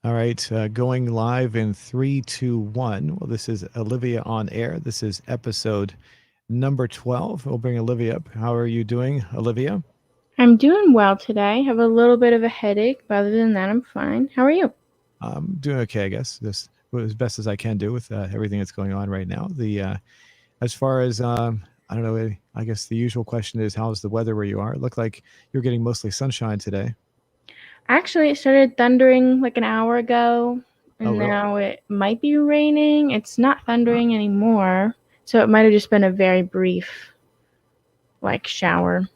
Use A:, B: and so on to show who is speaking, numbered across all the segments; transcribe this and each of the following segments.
A: All right, going live in three, two, one. Well, this is Olivia on Air. This is episode number 12. We'll bring Olivia up. How are you doing, Olivia?
B: I'm doing well today. Have a little bit of a headache, but other than that, I'm fine. How are you?
A: I'm doing okay, I guess. Just as best as I can do with everything that's going on right now. As far as I don't know. I guess the usual question is, how's the weather where you are? It looked like you're getting mostly sunshine today.
B: Actually, it started thundering like an hour ago,
A: Oh,
B: and
A: really?
B: now it might be raining. It's not thundering anymore, so it might have just been a very brief, like, shower.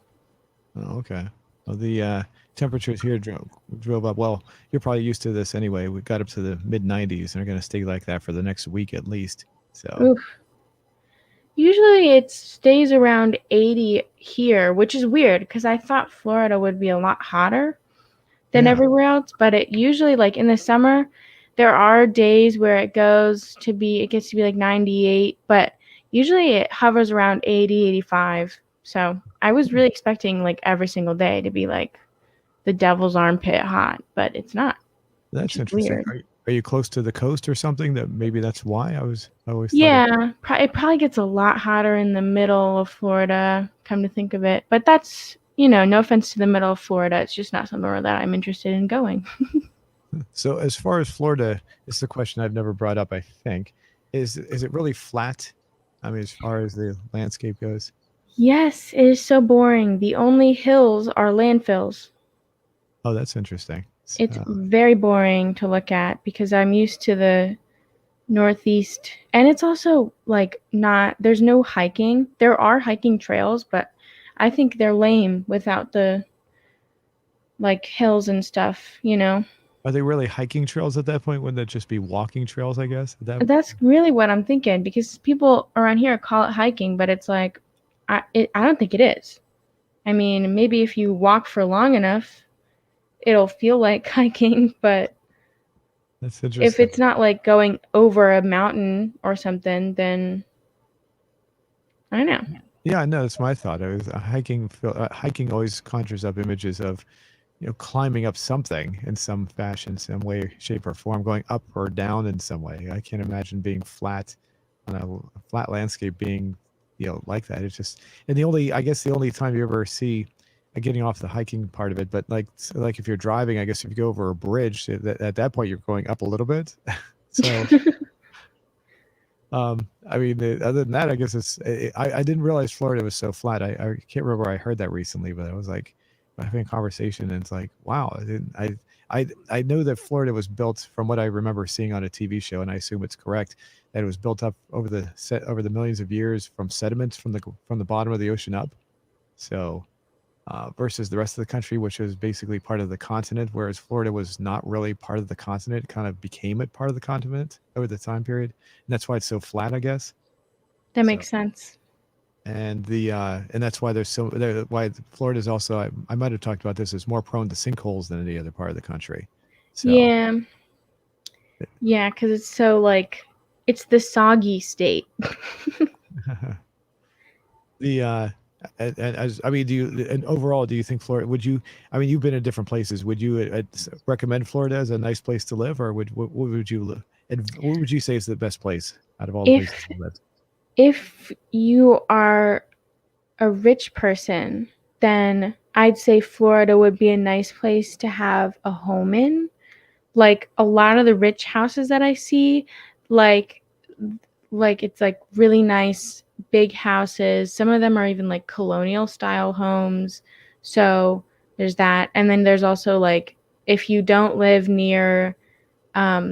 A: Oh, okay. Well, the temperatures here drove up. Well, you're probably used to this anyway. We got up to the mid 90s, and are going to stay like that for the next week at least. So,
B: Oof. Usually it stays around 80 here, which is weird because I thought Florida would be a lot hotter than
A: yeah,
B: everywhere else, but it usually like in the summer there are days where it gets to be like 98, but usually it hovers around 80, 85. So I was really expecting like every single day to be like the devil's armpit hot, but it's not, which
A: that's
B: is
A: interesting.
B: weird.
A: Are you close to the coast or something? That maybe that's why I always thought it.
B: Yeah, it probably gets a lot hotter in the middle of Florida, come to think of it. But that's, no offense to the middle of Florida. It's just not somewhere that I'm interested in going.
A: So, as far as Florida, this is a question I've never brought up. I think is it really flat? I mean, as far as the landscape goes.
B: Yes, it is so boring. The only hills are landfills.
A: Oh, that's interesting.
B: It's very boring to look at because I'm used to the Northeast. And it's also like not, there's no hiking. There are hiking trails, but I think they're lame without the like hills and stuff.
A: Are they really hiking trails at that point? Wouldn't that just be walking trails? I guess at that.
B: That's really what I'm thinking because people around here call it hiking, but it's like, I don't think it is. I mean, maybe if you walk for long enough, it'll feel like hiking, but
A: That's
B: if
A: interesting.
B: it's not like going over a mountain or something, then I don't know.
A: Yeah, no, that's my thought. I was hiking. Hiking always conjures up images of, climbing up something in some fashion, some way, shape, or form, going up or down in some way. I can't imagine being flat on a flat landscape being, like that. It's just, and I guess, the only time you ever see, getting off the hiking part of it, but like if you're driving, I guess if you go over a bridge, at that point you're going up a little bit. So, I mean, other than that, I guess I didn't realize Florida was so flat. I can't remember where I heard that recently, but I was like having a conversation, and it's like, wow, I didn't, I know that Florida was built from what I remember seeing on a TV show, and I assume it's correct that it was built up over the millions of years from sediments from the bottom of the ocean up. So, versus the rest of the country, which was basically part of the continent, whereas Florida was not really part of the continent, it kind of became it part of the continent over the time period, and that's why it's so flat, I guess.
B: That
A: So,
B: makes sense.
A: and that's why why Florida is also, I might have talked about this, is more prone to sinkholes than any other part of the country. So,
B: Yeah. Yeah, because it's so like, it's the soggy state.
A: the and as I mean, and overall, do you think Florida? Would you? I mean, you've been in different places. Would you recommend Florida as a nice place to live, or what would you live? And what would you say is the best place out of all the places
B: if
A: you lived?
B: if you are a rich person, then I'd say Florida would be a nice place to have a home in. Like a lot of the rich houses that I see, like it's like really nice big houses. Some of them are even like colonial style homes. So there's that. And then there's also like if you don't live near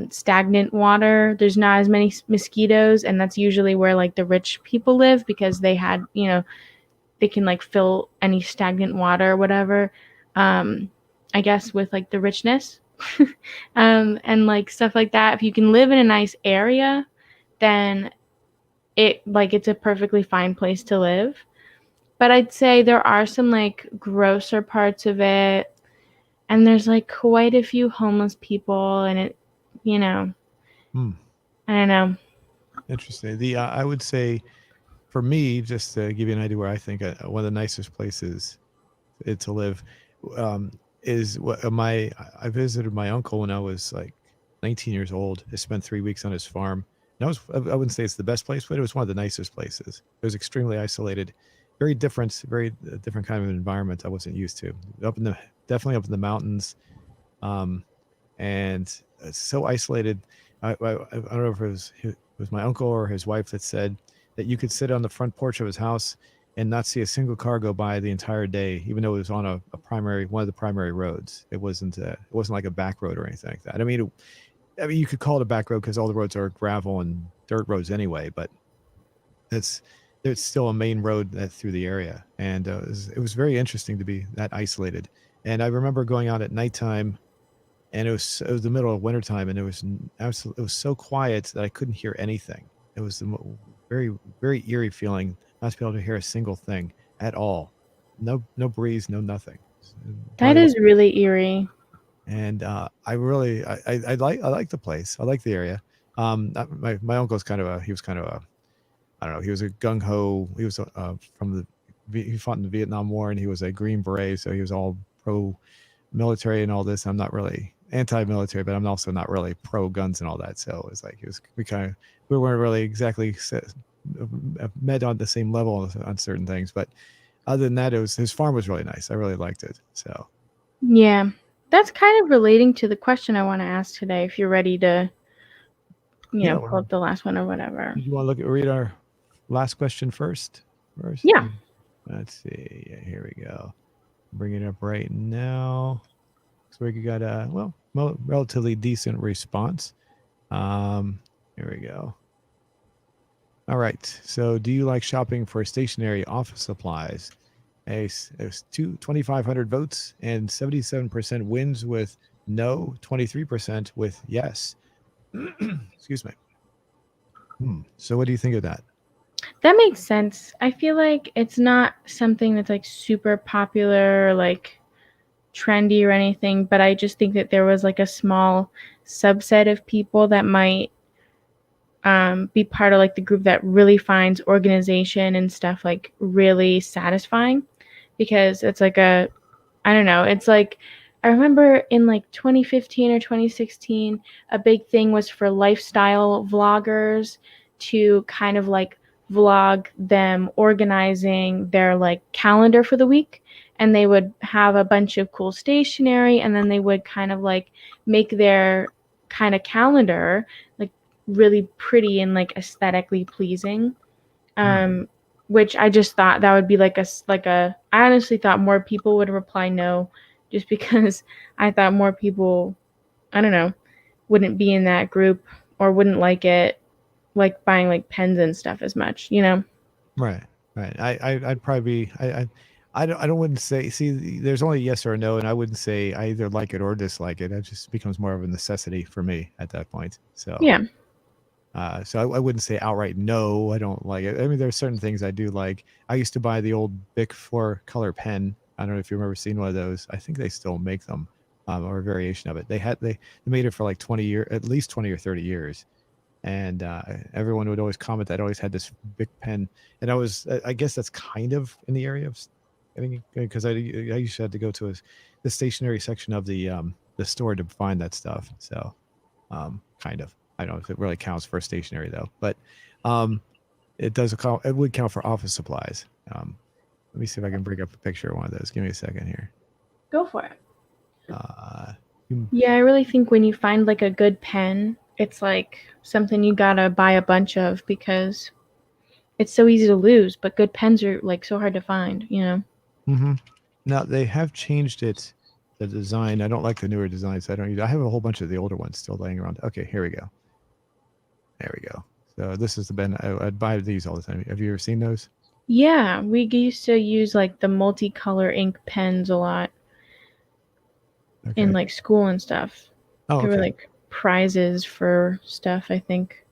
B: stagnant water, there's not as many mosquitoes, and that's usually where like the rich people live because they can like fill any stagnant water or whatever. Um, I guess with like the richness, and like stuff like that. If you can live in a nice area, then it's a perfectly fine place to live. But I'd say there are some like grosser parts of it, and there's like quite a few homeless people, and you know,
A: Hmm,
B: I don't know.
A: interesting. I would say, for me, just to give you an idea where I think one of the nicest places to live, um, is what my I visited my uncle when I was like 19 years old. I spent 3 weeks on his farm. And I wouldn't say it's the best place, but it was one of the nicest places. It was extremely isolated, very different kind of an environment I wasn't used to. Definitely up in the mountains, um, and it's so isolated. I don't know if it was my uncle or his wife that said that you could sit on the front porch of his house and not see a single car go by the entire day, even though it was on one of the primary roads. It wasn't like a back road or anything like that. I mean, you could call it a back road because all the roads are gravel and dirt roads anyway, but it's it's still a main road that through the area, and it was very interesting to be that isolated. And I remember going out at nighttime, and it was the middle of wintertime, and it was so quiet that I couldn't hear anything. It was very very eerie feeling not to be able to hear a single thing at all. No breeze, no nothing.
B: That
A: Probably,
B: is really eerie.
A: and I like the place. I like the area. My uncle's he was kind of a, I don't know. He was a gung ho. He was he fought in the Vietnam War, and he was a Green Beret, so he was all pro military and all this. I'm not really anti-military, but I'm also not really pro guns and all that. So it's like we weren't really exactly met on the same level on certain things. But other than that, his farm was really nice. I really liked it. So
B: Yeah. That's kind of relating to the question I want to ask today, if you're ready to,
A: yeah,
B: pull
A: well,
B: up the last one or whatever.
A: you want to read our last question first?
B: Yeah.
A: Let's see. Yeah, here we go. Bring it up right now. So we got a relatively decent response. Here we go. All right. So, do you like shopping for stationary office supplies? It was 2,500 votes, and 77% wins with no, 23% with yes. Excuse me. So, what do you think of that?
B: That makes sense. I feel like it's not something that's like super popular, like trendy or anything, but I just think that there was like a small subset of people that might be part of like the group that really finds organization and stuff like really satisfying, because it's like I don't know, it's like I remember in like 2015 or 2016 a big thing was for lifestyle vloggers to kind of like vlog them organizing their like calendar for the week, and they would have a bunch of cool stationery, and then they would kind of like make their kind of calendar like really pretty and like aesthetically pleasing.
A: Hmm.
B: um which I just thought that would be like I honestly thought more people would reply no, just because I thought more people, I don't know, wouldn't be in that group or wouldn't like it, like buying like pens and stuff as much.
A: Right. Right. I'd probably be. I don't wouldn't say. See, there's only yes or no, and I wouldn't say I either like it or dislike it. It just becomes more of a necessity for me at that point. So.
B: Yeah.
A: So I wouldn't say outright no, I don't like it. I mean, there's certain things I do like. I used to buy the old Bic 4-color pen. I don't know if you've ever seen one of those. I think they still make them, or a variation of it. They made it for like 20 years, at least 20 or 30 years, and everyone would always comment that I always had this Bic pen, and I guess that's kind of in the area of, I think, because I used to have to go to the stationery section of the store to find that stuff. So kind of. I don't know if it really counts for stationery though, but um, it does count. It would count for office supplies. Let me see if I can bring up a picture of one of those. Give me a second here.
B: Go for it.
A: Uh,
B: Yeah, I really think when you find like a good pen, it's like something you gotta buy a bunch of, because it's so easy to lose, but good pens are like so hard to find.
A: mm-hmm. Now they have changed it, the design. I don't like the newer designs. I have a whole bunch of the older ones still laying around. Okay, here we go. There we go. So this is the pen. I'd buy these all the time. Have you ever seen those?
B: Yeah, we used to use like the multicolor ink pens a lot in
A: Okay.
B: like school and stuff.
A: Oh,
B: They were
A: okay.
B: like prizes for stuff, I think.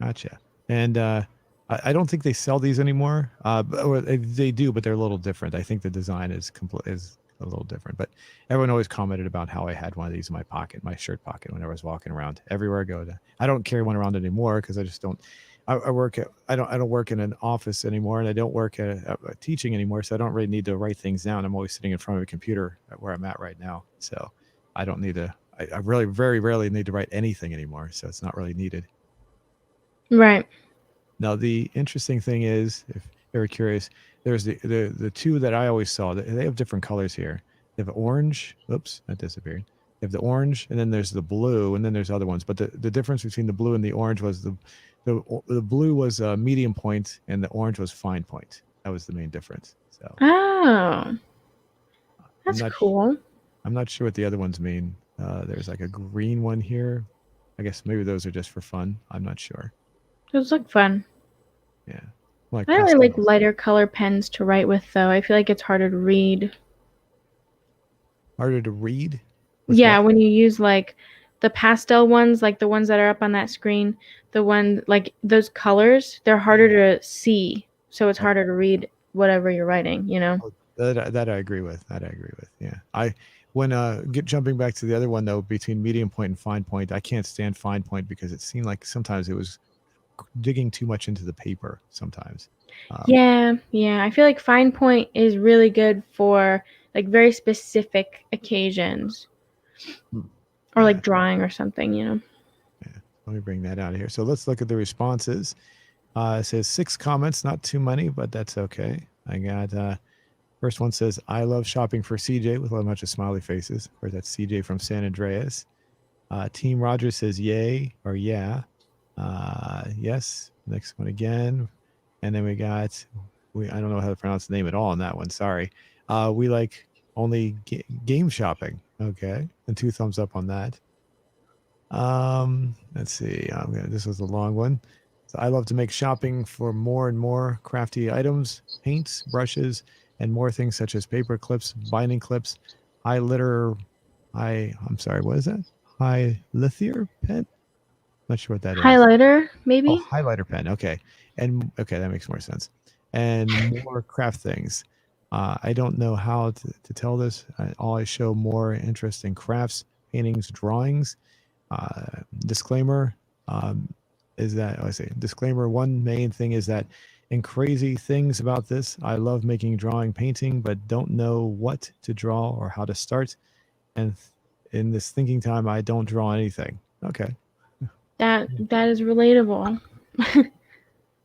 A: Gotcha. And I don't think they sell these anymore. Or they do, but they're a little different. I think the design is a little different. But everyone always commented about how I had one of these in my pocket, my shirt pocket, whenever I was walking around everywhere I go. I don't carry one around anymore because I just don't. I don't work in an office anymore, and I don't work at teaching anymore, so I don't really need to write things down. I'm always sitting in front of a computer at where I'm at right now, so I don't need to. I really very rarely need to write anything anymore, so it's not really needed.
B: Right.
A: Now, the interesting thing is, if you're curious, there's the two that I always saw. They have different colors here. They have orange. Oops, that disappeared. They have the orange, and then there's the blue, and then there's other ones. But the difference between the blue and the orange was the blue was medium point, and the orange was fine point. That was the main difference. So
B: Oh,
A: I'm
B: that's
A: not
B: cool.
A: I'm not sure what the other ones mean. There's like a green one here. I guess maybe those are just for fun. I'm not sure.
B: Those look fun.
A: Yeah, like
B: I don't really like
A: pastels.
B: lighter color pens to write with, though. I feel like it's harder to read.
A: Harder to read with
B: Yeah,
A: what?
B: when you use like the pastel ones, like the ones that are up on that screen, the one like those colors, they're harder to see. So it's
A: Oh,
B: harder to read whatever you're writing, you know?
A: oh, that I agree with. That I agree with. Yeah. I when get jumping back to the other one though, between medium point and fine point, I can't stand fine point because it seemed like sometimes it was digging too much into the paper sometimes. Um,
B: Yeah, yeah. I feel like fine point is really good for like very specific occasions or
A: yeah,
B: like drawing or something, you know?
A: yeah. Let me bring that out of here. So let's look at the responses. It says 6 comments, not too many, but that's okay. I got first one says, I love shopping for CJ with a bunch of smiley faces. Or that's CJ from San Andreas. Team Rogers says yay or yeah. Yes. Next one again. And then we got, I don't know how to pronounce the name at all on that one. Sorry. We like only game shopping. Okay. And 2 thumbs up on that. Let's see. This was a long one. So I love to make shopping for more and more crafty items, paints, brushes, and more things such as paper clips, binding clips, high litter. I'm sorry, what is that? High lithier pen? Not sure what that is.
B: Highlighter,
A: Oh,
B: maybe?
A: highlighter pen. Okay. And okay, that makes more sense. And more craft things. I don't know how to tell this. I show more interest in crafts, paintings, drawings. Disclaimer is that I say disclaimer. One main thing is that in crazy things about this, I love making, drawing, painting, but don't know what to draw or how to start. And in this thinking time, I don't draw anything. Okay.
B: That is relatable.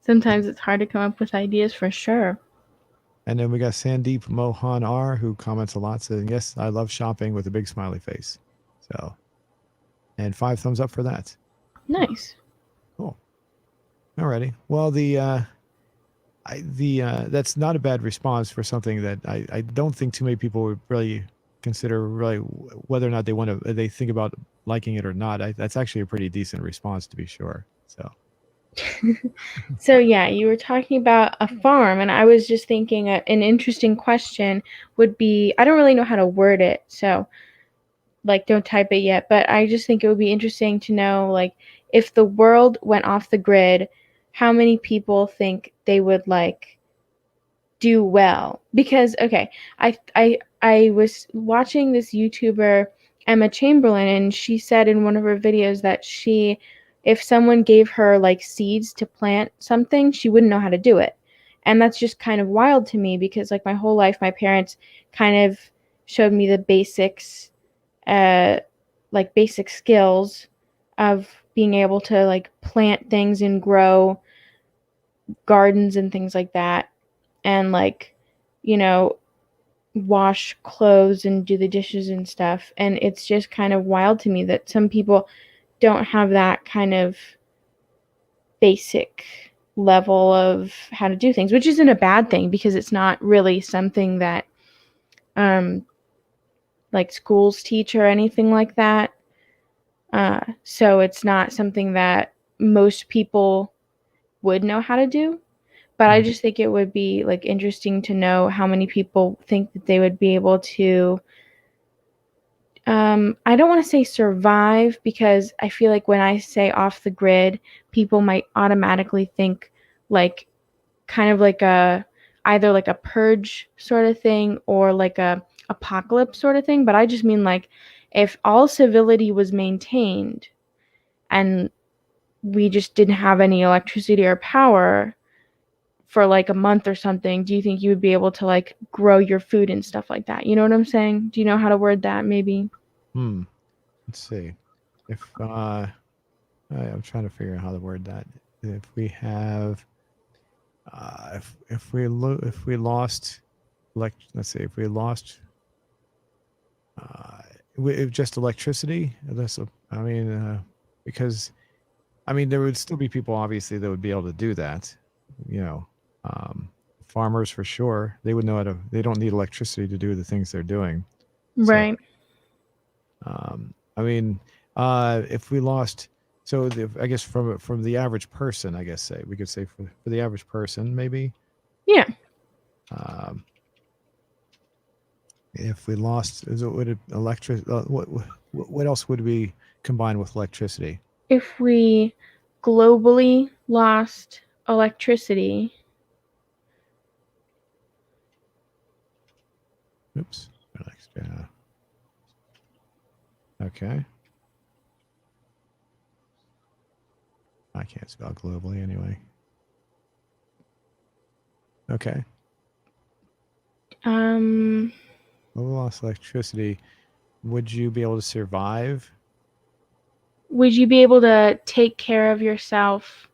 B: Sometimes it's hard to come up with ideas for sure.
A: And then we got Sandeep Mohan R, who comments a lot, saying, yes, I love shopping with a big smiley face. So, and 5 thumbs up for that.
B: Nice.
A: Cool. Alrighty. Well, that's not a bad response for something that I don't think too many people would really consider really whether or not they think about liking it or not. That's actually a pretty decent response to be sure. So,
B: So yeah, you were talking about a farm, and I was just thinking an interesting question would be, I don't really know how to word it, so like don't type it yet, but I just think it would be interesting to know like if the world went off the grid, how many people think they would like do well? Because okay, I was watching this YouTuber Emma Chamberlain, and she said in one of her videos that she, if someone gave her like seeds to plant something, she wouldn't know how to do it. And that's just kind of wild to me because like my whole life my parents kind of showed me the basics, uh like basic skills of being able to like plant things and grow gardens and things like that, and like, you know, wash clothes and do the dishes and stuff. And it's just kind of wild to me that some people don't have that kind of basic level of how to do things, which isn't a bad thing because it's not really something that um like schools teach or anything like that. So it's not something that most people would know how to do. But I
A: mhm.
B: just think it would be like interesting to know how many people think that they would be able to. I don't want to say survive because I feel like when I say off the grid, people might automatically think like kind of like a either like a purge sort of thing or like a apocalypse sort of thing. But I just mean like if all civility was maintained and we just didn't have any electricity or power for like a month or something, do you think you would be able to like grow your food and stuff like that? You know what I'm saying? Do you know how to word that maybe?
A: Hmm. let's see. If I'm trying to figure out how to word that. If we have, if we lost, let's see, if we lost, uh, if just electricity, I mean, because I mean, there would still be people obviously that would be able to do that. You know, um, farmers for sure. They would know how to. They don't need electricity to do the things they're doing. So,
B: Right.
A: I mean, if we lost, so I guess from the average person, I guess say we could say for the average person, maybe.
B: Yeah.
A: Um, if we lost, would it electric? What else would we combine with electricity?
B: If we globally lost electricity,
A: Oops. Okay. I can't spell globally anyway. Okay.
B: um,
A: Well, we lost electricity. Would you be able to survive?
B: would you be able to take care of yourself?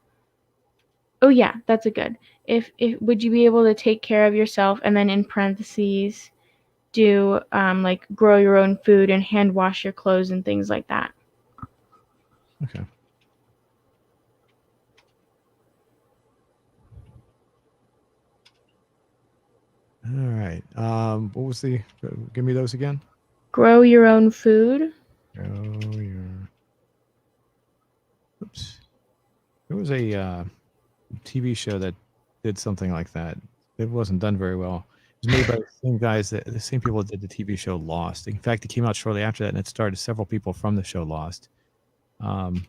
B: Oh yeah, that's a good. If would you be able to take care of yourself and then in parentheses do like grow your own food and hand wash your clothes and things like that?
A: Okay. All right. What was the? Give me those again.
B: Grow your own food.
A: Oh, your. Oops. There was a TV show that did something like that. It wasn't done very well. It was made by the same guys the same people that did the TV show Lost. In fact, it came out shortly after that, and it starred several people from the show Lost. I can't remember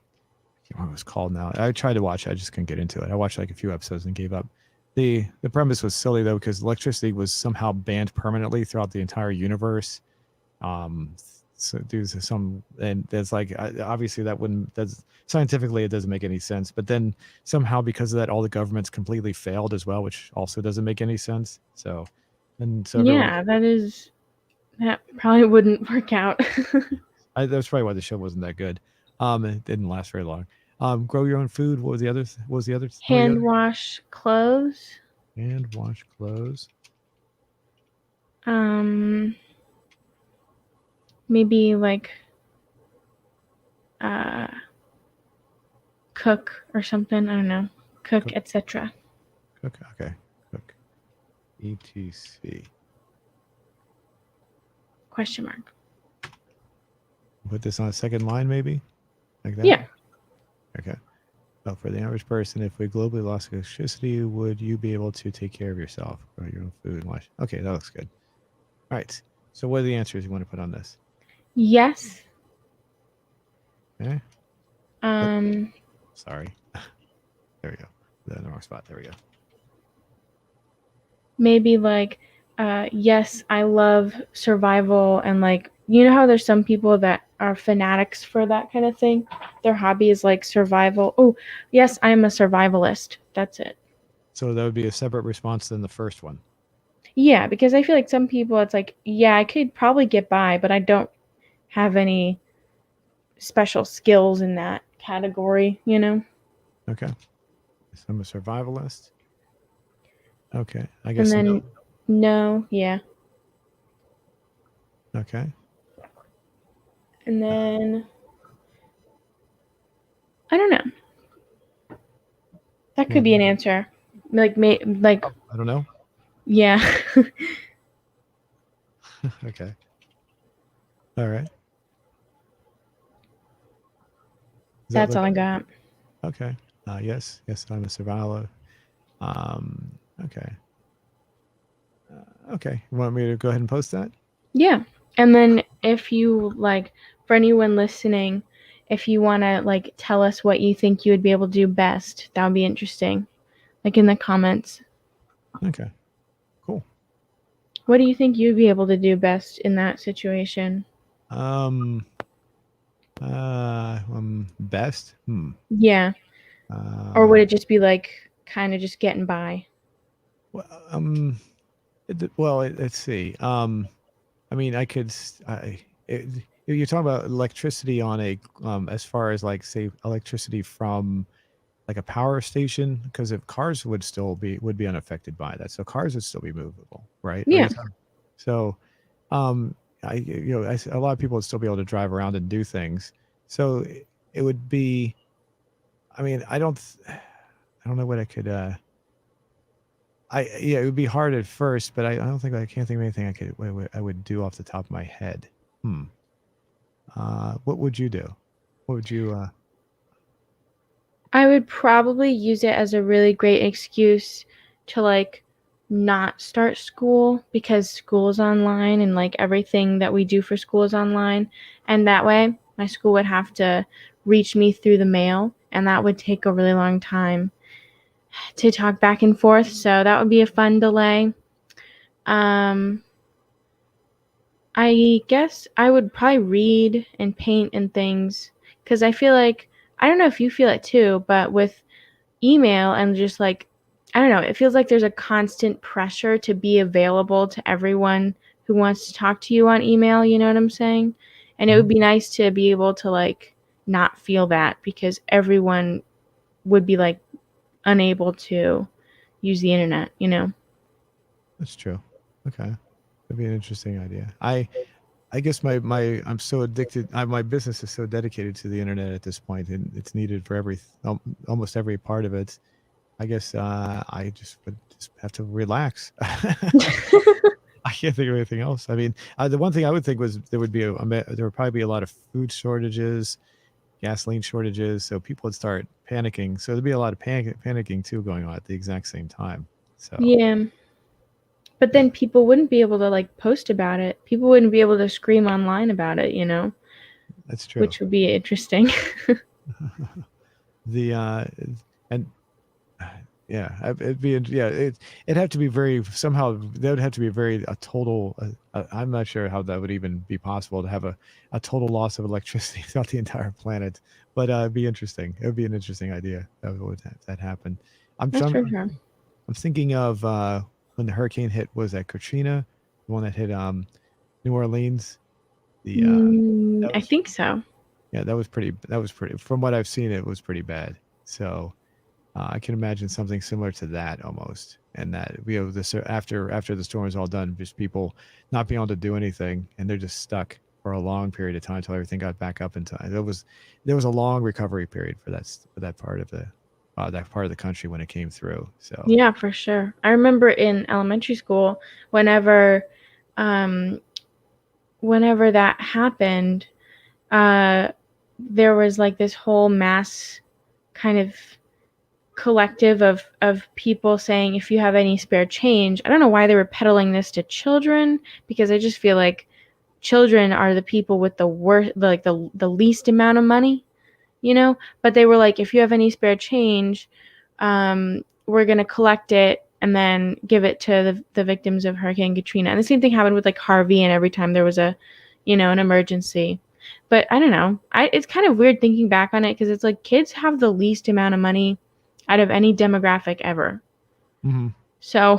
A: what it was called now. I tried to watch it, I just couldn't get into it. I watched like a few episodes and gave up. The premise was silly though because electricity was somehow banned permanently throughout the entire universe. Um, so due to some, and there's like obviously that wouldn't that's scientifically it doesn't make any sense. But then somehow because of that, all the governments completely failed as well, which also doesn't make any sense. So, and so everyone,
B: Yeah, that probably wouldn't work out.
A: that's probably why the show wasn't that good. It didn't last very long. Grow your own food. What was the other? What was the other? One of the
B: Hand
A: other?
B: wash clothes.
A: And wash clothes.
B: Um, maybe like uh, cook or something. I don't know. Cook,
A: Cook.
B: etc.
A: Cook. Okay. Cook. ETC.
B: Question mark.
A: Put this on a second line, maybe like that.
B: Yeah.
A: Okay. Well, for the average person, if we globally lost electricity, would you be able to take care of yourself, grow your own food, and wash? Okay, that looks good. All right. So, what are the answers you want to put on this?
B: Yes.
A: Okay.
B: Um,
A: Sorry. There we go. Put that in the wrong spot. There we go.
B: maybe like yes, I love survival and like you know how there's some people that are fanatics for that kind of thing. Their hobby is like survival. Oh, yes, I'm a survivalist. That's it.
A: So that would be a separate response than the first one.
B: Yeah, because I feel like some people it's like, yeah, I could probably get by, but I don't have any special skills in that category, you know?
A: Okay. So I'm a survivalist. Okay. I
B: And
A: guess no.
B: then no, yeah.
A: Okay.
B: And then I don't know. That could
A: Well,
B: be an answer. Like
A: I don't know.
B: yeah.
A: Okay. All right. Does that
B: That's
A: look
B: all I got.
A: okay? Yes. Yes, I'm a survivor. Okay. Okay. You want me to go ahead and post that?
B: Yeah. And then if you like for anyone listening, if you want to like tell us what you think you would be able to do best, that would be interesting. Like in the comments.
A: Okay. Cool.
B: What do you think you'd be able to do best in that situation?
A: Um. Best.
B: Yeah. Or would
A: Uh.
B: it just be like kind of just getting by?
A: Well. Let's see. I mean, I could. I. It, you're talking about electricity on a as far as like say electricity from like a power station, because if cars would be unaffected by that, so cars would still be movable, right? Or you
B: Yeah.
A: talking, so um a lot of people would still be able to drive around and do things. So it would be, I mean, I don't know what I could yeah, it would be hard at first, but I don't think I can't think of anything I would do off the top of my head. Hmm. What would you do? What would you
B: I would probably use it as a really great excuse to like not start school because school is online and like everything that we do for school is online. And that way, my school would have to reach me through the mail, and that would take a really long time to talk back and forth. So that would be a fun delay. Um, I guess I would probably read and paint and things because I feel like, I don't know if you feel it too, but with email and just like, I don't know, it feels like there's a constant pressure to be available to everyone who wants to talk to you on email, you know what I'm saying? And it would
A: Mhm.
B: be nice to be able to like not feel that because everyone would be like unable to use the internet, you know?
A: That's true. Okay. That'd be an interesting idea. I guess I'm so addicted. My business is so dedicated to the internet at this point, and it's needed for almost every part of it. I guess I just would just have to relax. I can't think of anything else. I mean, the one thing I would think was there would probably be a lot of food shortages, gasoline shortages, so people would start panicking. So there'd be a lot of panicking too going on at the exact same time. So
B: Yeah. But
A: yeah,
B: then people wouldn't be able to like post about it. People wouldn't be able to scream online about it, you know,
A: that's true.
B: which would be interesting.
A: The and yeah, it'd be yeah, it'd have to be very somehow that would have to be very a total. I'm not sure how that would even be possible to have a total loss of electricity throughout the entire planet, but it'd be interesting. It would be an interesting idea that would that happen. I'm
B: That's
A: trying.
B: for sure.
A: I'm thinking of when the hurricane hit. Was that Katrina, the one that hit New Orleans? The that
B: I
A: was
B: think so.
A: yeah, that was pretty. That was pretty. From what I've seen, it was pretty bad. So I can imagine something similar to that almost, and that this after the storm is all done, just people not being able to do anything, and they're just stuck for a long period of time until everything got back up in time. There was a long recovery period for that part of the country when it came through. So
B: Yeah, for sure. I remember in elementary school, whenever, um, whenever that happened, uh, there was like this whole mass kind of collective of people saying if you have any spare change. I don't know why they were peddling this to children because I just feel like children are the people with the worst, like the least amount of money, you know. But they were like, if you have any spare change, we're gonna collect it and then give it to the victims of Hurricane Katrina. And the same thing happened with like Harvey and every time there was a, you know, an emergency. But I don't know. It's kind of weird thinking back on it because it's like kids have the least amount of money out of any demographic ever.
A: mhm.
B: So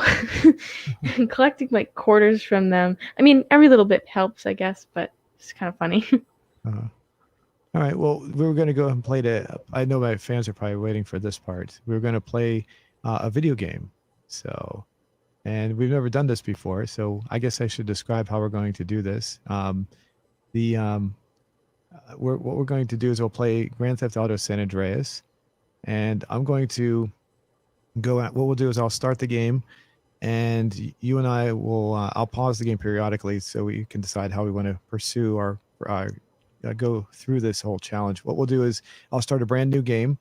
B: collecting like quarters from them. I mean, every little bit helps, I guess, but it's kind of funny.
A: uh, all right. Well, we were going to go and play the. I know my fans are probably waiting for this part. We were going to play a video game. So and we've never done this before, so I guess I should describe how we're going to do this. The What we're going to do is we'll play Grand Theft Auto San Andreas, and I'm going to go at what we'll do is I'll start the game, and you and I will I'll pause the game periodically so we can decide how we want to pursue our go through this whole challenge. What we'll do is I'll start a brand new game,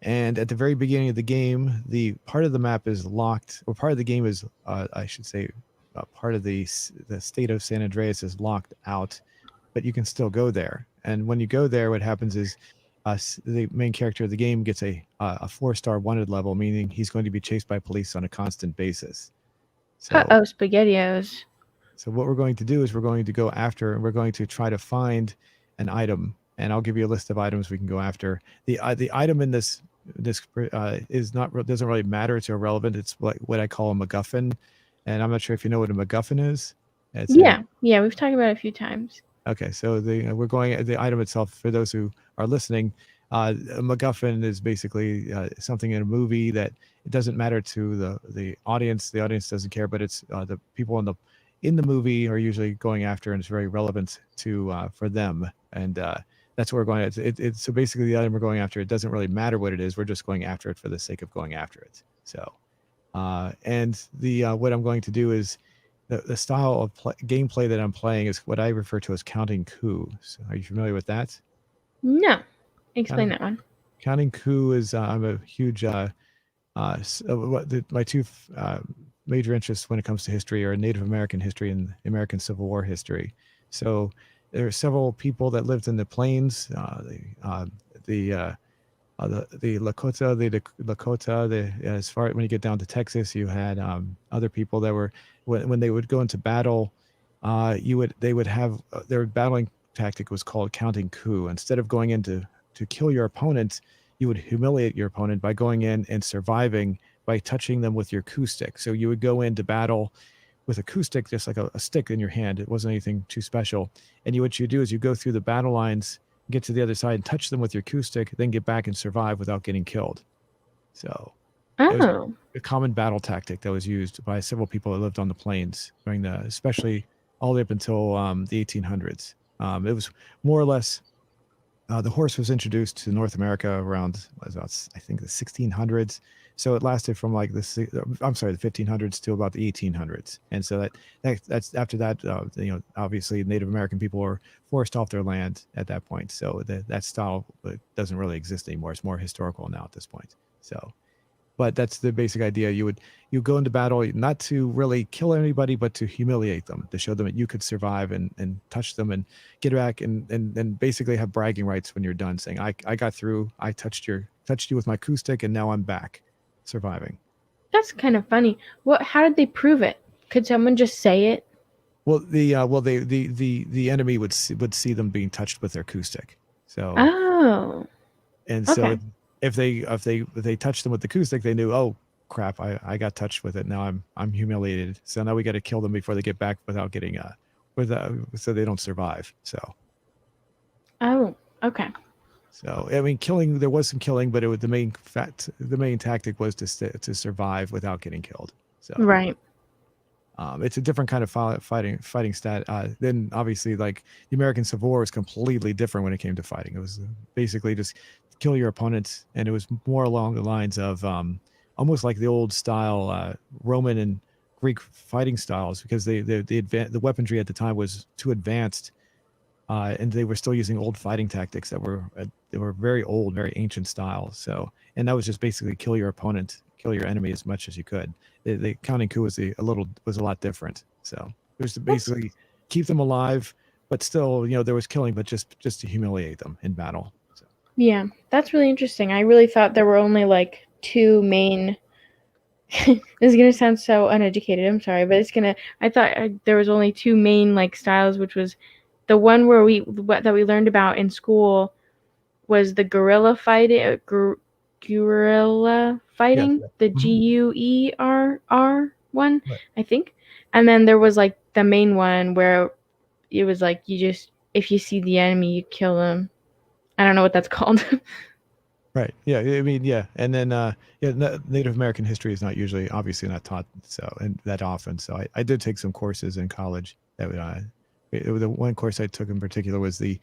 A: and at the very beginning of the game, the part of the map is locked, or part of the game is, I should say, part of the state of San Andreas is locked out, but you can still go there. And when you go there, what happens is the main character of the game gets a 4-star wanted level, meaning he's going to be chased by police on a constant basis. So
B: Uh-oh, SpaghettiOs.
A: so what we're going to do is we're going to go after, and we're going to try to find an item, and I'll give you a list of items we can go after. The item in this is not doesn't really matter. It's irrelevant. It's what I call a MacGuffin, and I'm not sure if you know what a MacGuffin is. It's a
B: Yeah, yeah, we've talked about it a few times.
A: Okay, so we're going the item itself for those who are listening. A MacGuffin is basically something in a movie that it doesn't matter to the audience. The audience doesn't care, but it's the people in the movie are usually going after, and it's very relevant to for them. And that's what we're going. So basically, the item we're going after, it doesn't really matter what it is. We're just going after it for the sake of going after it. So, and the what I'm going to do is the style of gameplay that I'm playing is what I refer to as counting coup. So are you familiar with that?
B: No. Explain
A: Counting,
B: that one.
A: counting coup is I'm a huge my two major interests when it comes to history are Native American history and American Civil War history. So there are several people that lived in the plains, the the Lakota, Lakota. As far when you get down to Texas, you had other people that were when they would go into battle, they would have their battling tactic was called counting coup. Instead of going in to kill your opponent, you would humiliate your opponent by going in and surviving by touching them with your coup stick. So you would go into battle with a coup stick, just like a stick in your hand. It wasn't anything too special. And what you do is you go through the battle lines, get to the other side, and touch them with your coup stick, then get back and survive without getting killed. So it was
B: Oh.
A: a common battle tactic that was used by several people that lived on the plains during especially all the way up until the 1800s. It was more or less the horse was introduced to North America around, I think, the 1600s. So it lasted from like the 1500s to about the 1800s. And so that's after that, obviously Native American people were forced off their land at that point. So that style doesn't really exist anymore. It's more historical now at this point. So, but that's the basic idea. You go into battle not to really kill anybody, but to humiliate them, to show them that you could survive and touch them and get back and basically have bragging rights when you're done, saying I got through, I touched you with my coup stick, and now I'm back, surviving.
B: That's kind of funny. How did they prove it? Could someone just say it?
A: Well, the enemy would see them being touched with their coup stick. So
B: Oh.
A: and so
B: Okay.
A: if they touched them with the acoustic, they knew, oh crap, I got touched with it. Now I'm humiliated. So now we got to kill them before they get back without getting so they don't survive.
B: Oh. Okay.
A: So I mean, killing, there was some killing, but it was the main tactic was to survive without getting killed. So
B: Right.
A: it's a different kind of fighting stat. Then obviously, like the American Civil War was completely different when it came to fighting. It was basically just kill your opponents, and it was more along the lines of almost like the old style Roman and Greek fighting styles, because the weaponry at the time was too advanced, and they were still using old fighting tactics that were they were very old, very ancient styles. So, and that was just basically kill your opponent, kill your enemy as much as you could. The counting coup was a lot different. So it was to
B: That's
A: basically keep them alive, but still, there was killing, but just to humiliate them in battle. So
B: Yeah. That's really interesting. I really thought there were only like two main. This is gonna sound so uneducated. I'm sorry, but I thought there was only two main like styles, which was the one that we learned about in school was the guerrilla
A: yes,
B: fighting,
A: yeah.
B: the GUERR one,
A: Right.
B: I think. And then there was like the main one where it was like if you see the enemy, you kill them. I don't know what that's called.
A: Right. Yeah. I mean, yeah. And then, yeah, Native American history is not usually, obviously, not taught and that often. So I did take some courses in college that the one course I took in particular was the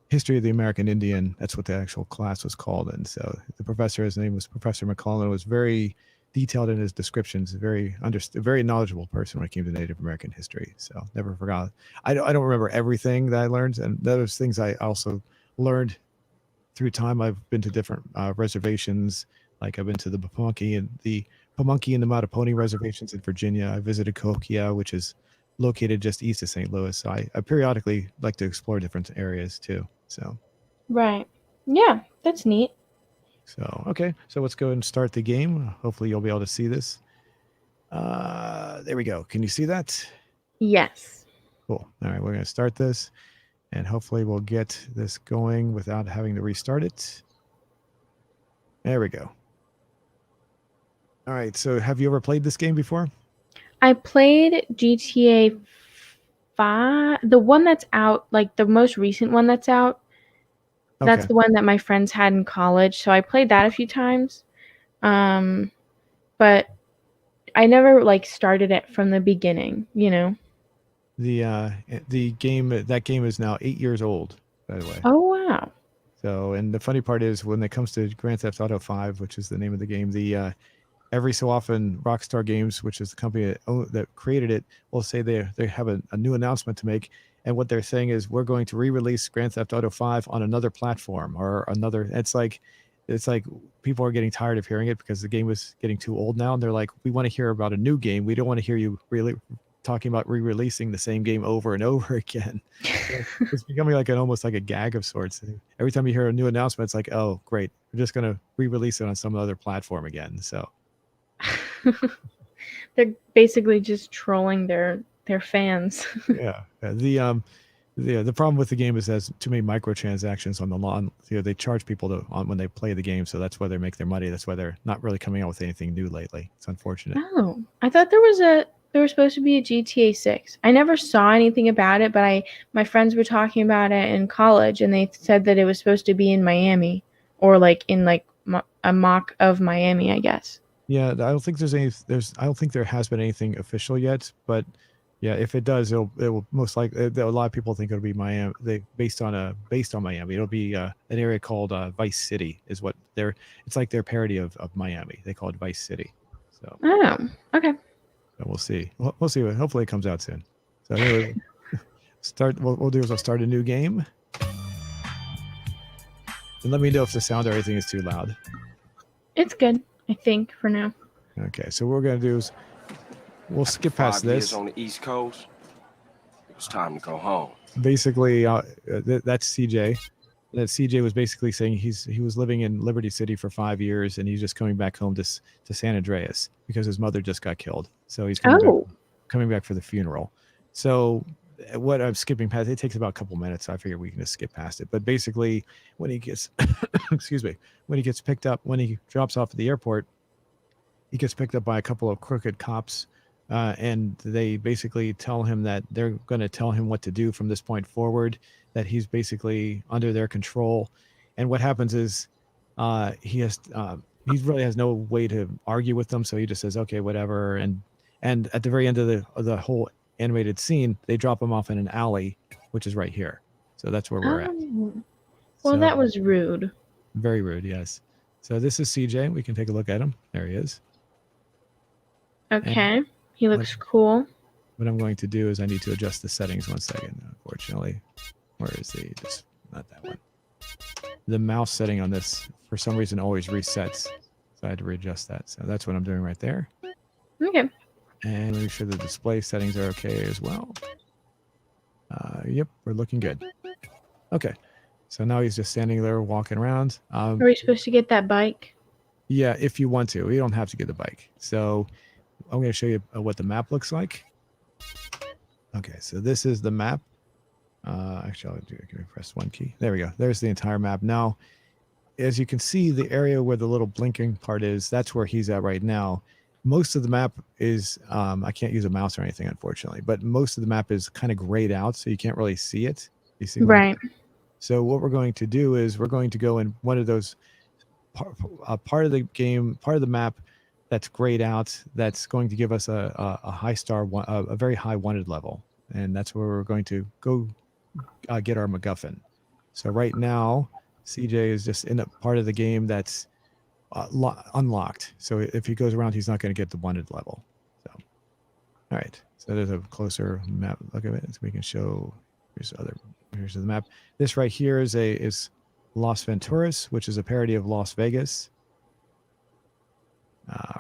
A: history of the American Indian. That's what the actual class was called. And so the professor, his name was Professor McClellan, was very detailed in his descriptions, very knowledgeable person when it came to Native American history. So never forgot. I don't remember everything that I learned, and those things I also learned through time. I've been to different reservations. Like I've been to the Pamunkey and the Mattapony reservations in Virginia. I visited Cahokia, which is located just east of St. Louis. So I periodically like to explore different areas too.
B: Right. Yeah, that's neat.
A: So okay. So let's go and start the game. Hopefully you'll be able to see this. There we go. Can you see that?
B: Yes.
A: Cool. All right, we're going to start this, and hopefully we'll get this going without having to restart it. There we go. All right. So have you ever played this game before?
B: I played GTA the one that's out, like the most recent one that's out, that's
A: Okay.
B: the one that my friends had in college. So I played that a few times. But I never like started it from the beginning, you know.
A: The game, that game is now 8 years old, by the way.
B: Oh wow.
A: So, and the funny part is when it comes to Grand Theft Auto 5, which is the name of the game, the every so often Rockstar Games, which is the company that created it, will say they have a new announcement to make, and what they're saying is we're going to re-release Grand Theft Auto 5 on another platform or another. It's like people are getting tired of hearing it because the game is getting too old now, and they're like, we want to hear about a new game. We don't want to hear you really talking about re-releasing the same game over and over again. So it's becoming like almost like a gag of sorts. Every time you hear a new announcement, it's like, oh, great, we're just going to re-release it on some other platform again. So
B: They're basically just trolling their fans.
A: yeah, the problem with the game is there's too many microtransactions on the lawn. They charge people when they play the game, so that's why they make their money. That's why they're not really coming out with anything new lately. It's unfortunate.
B: Oh, I thought there was supposed to be a GTA 6. I never saw anything about it, but my friends were talking about it in college, and they said that it was supposed to be in Miami, or like in like a mock of Miami, I guess.
A: Yeah, I don't think I don't think there has been anything official yet, but yeah, if it does, it will most likely. A lot of people think it'll be Miami. Based on Miami. It'll be an area called Vice City. Is what they're. It's like their parody of Miami. They call it Vice City. So,
B: Oh, okay.
A: so we'll see. We'll see. Hopefully, it comes out soon. So anyway, What we'll do is we'll start a new game, and let me know if the sound or anything is too loud.
B: It's good, I think, for now.
A: Okay, so what we're gonna do is we'll skip past
C: 5 years
A: this.
C: on the East Coast. It was time to go home.
A: Basically, that's CJ. That CJ was basically saying he was living in Liberty City for 5 years, and he's just coming back home to San Andreas because his mother just got killed. So he's coming back for the funeral. So what I'm skipping past, it takes about a couple minutes. So I figure we can just skip past it. But basically, when he gets, excuse me, when he gets picked up, when he drops off at the airport, he gets picked up by a couple of crooked cops. And they basically tell him that they're going to tell him what to do from this point forward, that he's basically under their control. And what happens is he really has no way to argue with them. So he just says, okay, whatever. And at the very end of the whole animated scene, they drop him off in an alley, which is right here. So that's where we're at.
B: Well, that was rude.
A: Very rude, yes. So this is CJ. We can take a look at him. There he is.
B: Okay. He looks cool.
A: What I'm going to do is I need to adjust the settings 1 second. Unfortunately, where is not that one. The mouse setting on this, for some reason, always resets. So I had to readjust that. So that's what I'm doing right there.
B: Okay.
A: And make sure the display settings are okay as well. Yep, we're looking good. Okay. So now he's just standing there walking around.
B: Are we supposed to get that bike?
A: Yeah, if you want to. You don't have to get the bike. So I'm going to show you what the map looks like. Okay, so this is the map. Actually, I'll press one key. There we go. There's the entire map. Now, as you can see, the area where the little blinking part is, that's where he's at right now. Most of the map is, I can't use a mouse or anything, unfortunately, but most of the map is kind of grayed out, so you can't really see it. You see
B: right.
A: So what we're going to do is we're going to go in one of those part of the game, part of the map that's grayed out, that's going to give us a high star, a very high wanted level. And that's where we're going to go get our MacGuffin. So right now, CJ is just in a part of the game that's unlocked. So if he goes around, he's not going to get the wanted level. So, all right. So there's a closer map look at it. So we can show, here's the map. This right here is Las Venturas, which is a parody of Las Vegas.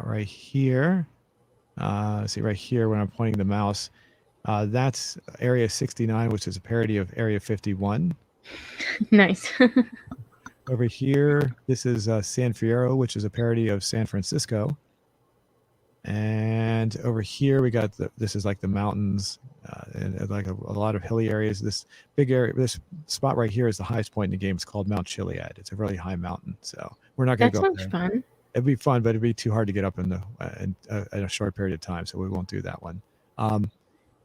A: Right here, see right here when I'm pointing the mouse, that's Area 69, which is a parody of Area 51.
B: Nice.
A: Over here, this is San Fierro, which is a parody of San Francisco. And over here, we got this is like the mountains, and like a lot of hilly areas. This big area, this spot right here is the highest point in the game. It's called Mount Chiliad. It's a really high mountain. So we're not going to go up there.
B: That sounds fun.
A: It'd be fun, but it'd be too hard to get up in a short period of time. So we won't do that one. And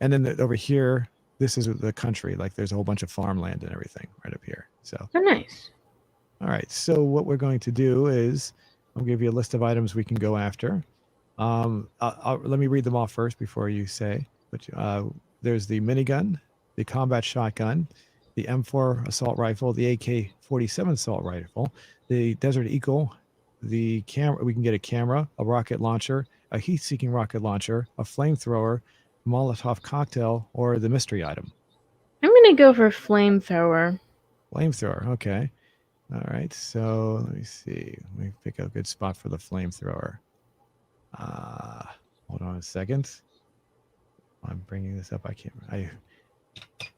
A: then over here, this is the country. Like there's a whole bunch of farmland and everything right up here. So,
B: Oh, nice.
A: all right. So what we're going to do is I'll give you a list of items we can go after. Let me read them off first before you say. But there's the minigun, the combat shotgun, the M4 assault rifle, the AK-47 assault rifle, the Desert Eagle, the camera. We can get a camera, a rocket launcher, a heat-seeking rocket launcher, a flamethrower, Molotov cocktail, or the mystery item.
B: I'm gonna go for flamethrower.
A: Flamethrower. Okay. All right. So let me see. Let me pick a good spot for the flamethrower. Hold on a second. I'm bringing this up. I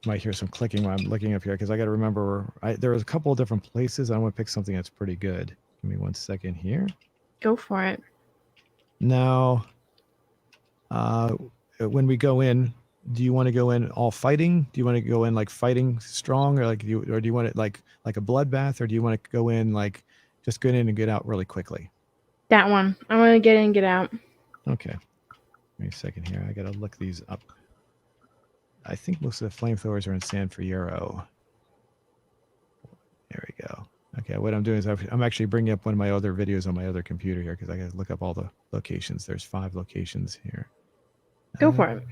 A: might hear some clicking while I'm looking up here because I got to remember there was a couple of different places. I want to pick something that's pretty good. Give me 1 second here.
B: Go for it.
A: Now, when we go in, do you want to go in all fighting? Do you want to go in like fighting strong, or do you want it like a bloodbath, or do you want to go in like just get in and get out really quickly?
B: That one. I want to get in and get out.
A: Okay. Give me a second here. I got to look these up. I think most of the flamethrowers are in San Fierro. There we go. Okay, what I'm doing is I'm actually bringing up one of my other videos on my other computer here because I got to look up all the locations. There's 5 locations here.
B: Go for it.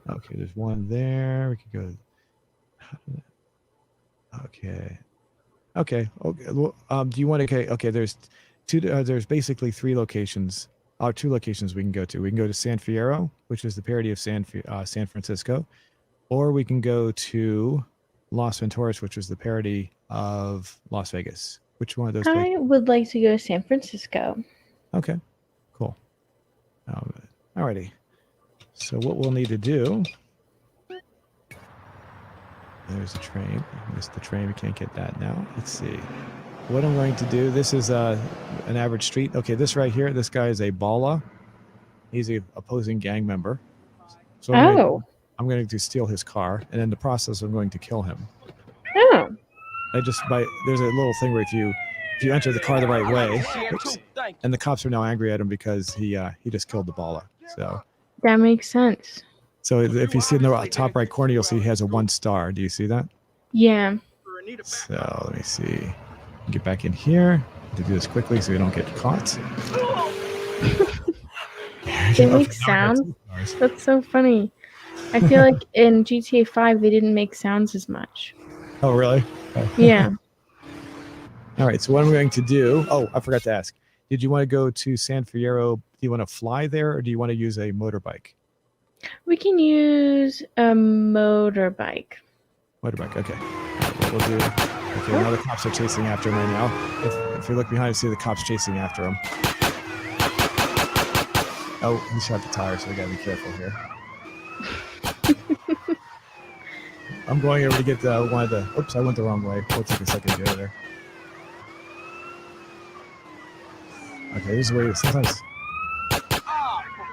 A: Okay, there's one there. We could go. Okay. Okay. Well, do you want to? Okay. There's two. There's basically 3 locations. 2 locations we can go to. We can go to San Fierro, which is the parody of San Francisco, or we can go to Las Venturas, which is the parody of Las Vegas. Which one of those?
B: I would like to go to San Francisco.
A: Okay. Cool. Alrighty. So what we'll need to do. There's a train. I missed the train. We can't get that now. Let's see. What I'm going to do. This is an average street. Okay, this right here. This guy is a Bala. He's a opposing gang member. So I'm going to steal his car, and in the process, I'm going to kill him.
B: Oh.
A: There's a little thing where if you enter the car the right way, and the cops are now angry at him because he just killed the Bala. So
B: that makes sense.
A: So if you see in the top right corner, you'll see he has a 1 star. Do you see that?
B: Yeah.
A: So let me see. Get back in here to do this quickly so we don't get caught.
B: They make sounds. That's so funny. I feel like in GTA 5 they didn't make sounds as much.
A: Oh, really?
B: Yeah.
A: All right. So what I'm going to do. Oh, I forgot to ask. Did you want to go to San Fierro? Do you want to fly there, or do you want to use a motorbike?
B: We can use a motorbike.
A: Motorbike. Okay. What we'll do. Okay. Now the cops are chasing after him right now. If you look behind, you see the cops chasing after him. Oh, he shot the tire, so we gotta be careful here. I'm going over to get one of the. Oops, I went the wrong way. We'll take a second to go there. Okay, this is where sometimes.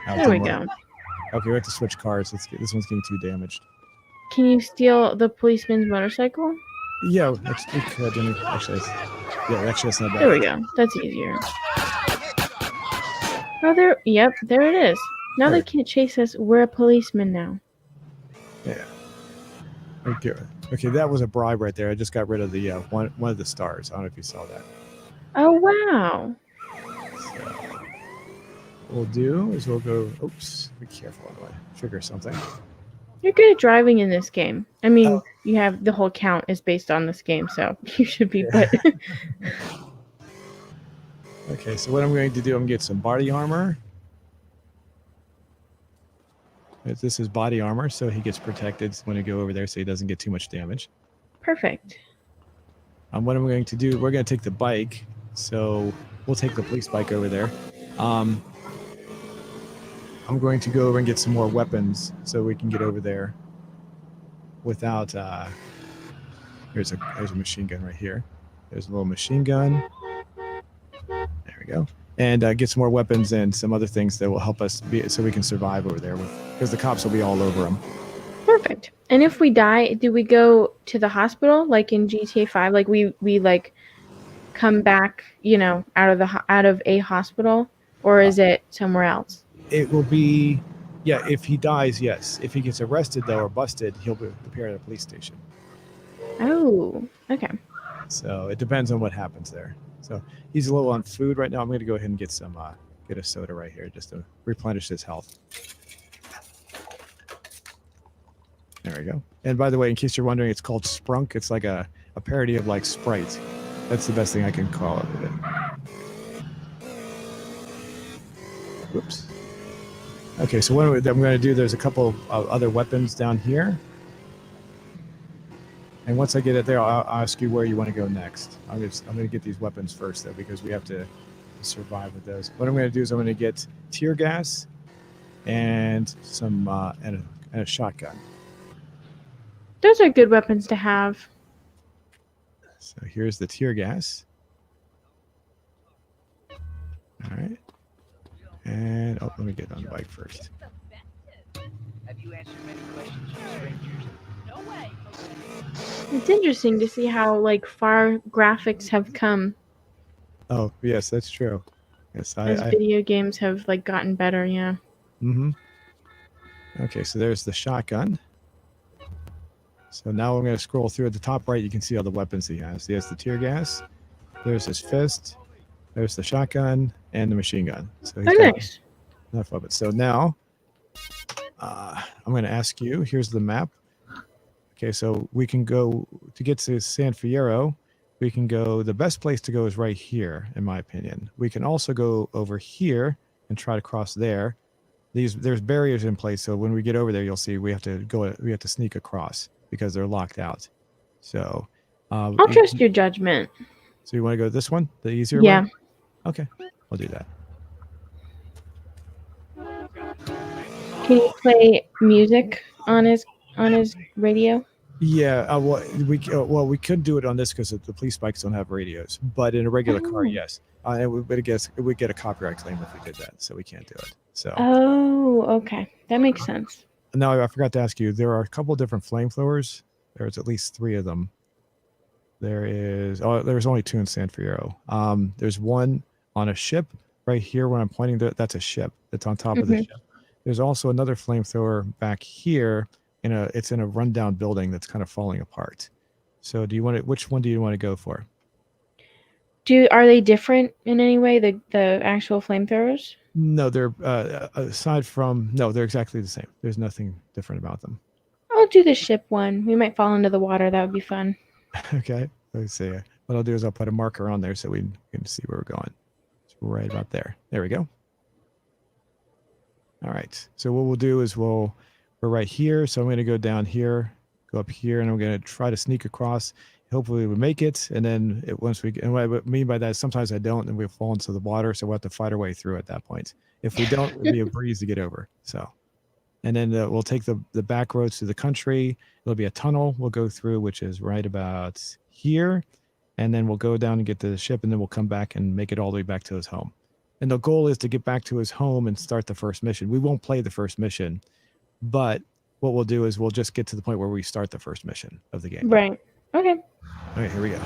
B: There we go.
A: Okay, we have to switch cars. This one's getting too damaged.
B: Can you steal the policeman's motorcycle?
A: Yeah, we could. Actually, that's not bad.
B: There we go. That's easier. Oh, there. Yep, there it is. Now they can't chase us. We're a policeman now.
A: Yeah. Okay, that was a bribe right there. I just got rid of the one of the stars. I don't know if you saw that.
B: Oh, wow.
A: So, what we'll do is we'll go. Oops, be careful. I don't want to trigger something.
B: You're good at driving in this game. I mean, you have the whole count is based on this game, so you should be.
A: Yeah.
B: But
A: okay, so what I'm going to do, I'm going to get some body armor. This is body armor, so he gets protected when you go over there, so he doesn't get too much damage.
B: Perfect.
A: What I'm going to do, we're going to take the bike, so we'll take the police bike over there. I'm going to go over and get some more weapons so we can get over there without. There's a machine gun right here. There's a little machine gun. There we go. And get some more weapons and some other things that will help us so we can survive over there because the cops will be all over them.
B: Perfect. And if we die, do we go to the hospital like in GTA 5? Like we like come back, out of a hospital, or is it somewhere else?
A: It will be Yeah, if he dies, yes. If he gets arrested though or busted, he'll appear at a police station.
B: Oh, okay.
A: So it depends on what happens there. So he's a little on food right now. I'm going to go ahead and get some, get a soda right here just to replenish his health. There we go. And by the way, in case you're wondering, it's called Sprunk. It's like a parody of like Sprite. That's the best thing I can call it. Whoops. Okay, so what I'm going to do, there's a couple of other weapons down here. And once I get it there, I'll ask you where you want to go next. I'm going to get these weapons first, though, because we have to survive with those. What I'm going to do is I'm going to get tear gas and some and a shotgun.
B: Those are good weapons to have.
A: So here's the tear gas. All right. And let me get on the bike first.
D: Have you answered many questions from strangers? No way.
B: It's interesting to see how like far graphics have come
A: Oh yes, that's true. Yes,
B: as video games have like gotten better. Yeah.
A: Mm-hmm. Okay, so there's the shotgun. So now I'm going to scroll through at the top right. You can see all the weapons he has. He has the tear gas. There's his fist. There's the shotgun and the machine gun. So he's got
B: Nice.
A: enough of it. So now I'm going to ask you. Here's the map. Okay, so we can go to get to San Fierro. We can go. The best place to go is right here, in my opinion. We can also go over here and try to cross there. There's barriers in place, so when we get over there, you'll see we have to sneak across because they're locked out. So
B: I'll trust your judgment.
A: So you want to go this one, the easier
B: Yeah.
A: way? Okay, I'll do that.
B: Can you play music on his radio?
A: Yeah, we could do it on this because the police bikes don't have radios, but in a regular car, yes. But I guess we'd get a copyright claim if we did that, so we can't do it. So.
B: Oh, okay, that makes sense.
A: Now I forgot to ask you. There are a couple different flamethrowers. There's at least 3 of them. There's only 2 in San Fierro. There's one on a ship right here where I'm pointing. That's a ship. It's on top of the ship. There's also another flamethrower back here. It's in a rundown building that's kind of falling apart. So which one do you want to go for?
B: Are they different in any way, the actual flamethrowers?
A: No, they're they're exactly the same. There's nothing different about them.
B: I'll do the ship one. We might fall into the water. That would be fun.
A: Okay. Let's see. What I'll do is I'll put a marker on there so we can see where we're going. It's right about there. There we go. All right. So what we'll do is we're right here. So I'm going to go down here, go up here, and I'm going to try to sneak across. Hopefully we make it. And then and what I mean by that is sometimes I don't, and we fall into the water. So we'll have to fight our way through at that point. If we don't, it'll be a breeze to get over. So, and then we'll take the back roads to the country. There'll be a tunnel we'll go through, which is right about here. And then we'll go down and get to the ship, and then we'll come back and make it all the way back to his home. And the goal is to get back to his home and start the first mission. We won't play the first mission, but what we'll do is we'll just get to the point where we start the first mission of the game.
B: Right. Okay.
A: Okay, here we go.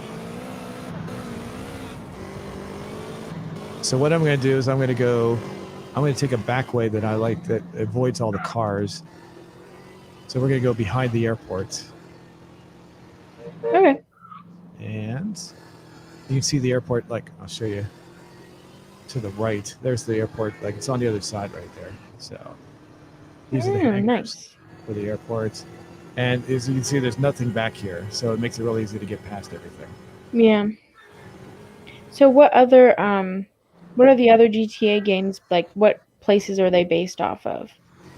A: So what I'm going to do is I'm going to take a back way that I like that avoids all the cars. So we're going to go behind the airport.
B: Okay.
A: And you can see the airport, like, I'll show you to the right. There's the airport, like it's on the other side right there. So these are the hangars for the airport. And as you can see, there's nothing back here. So it makes it really easy to get past everything.
B: Yeah. So what are the other GTA games, like what places are they based off of?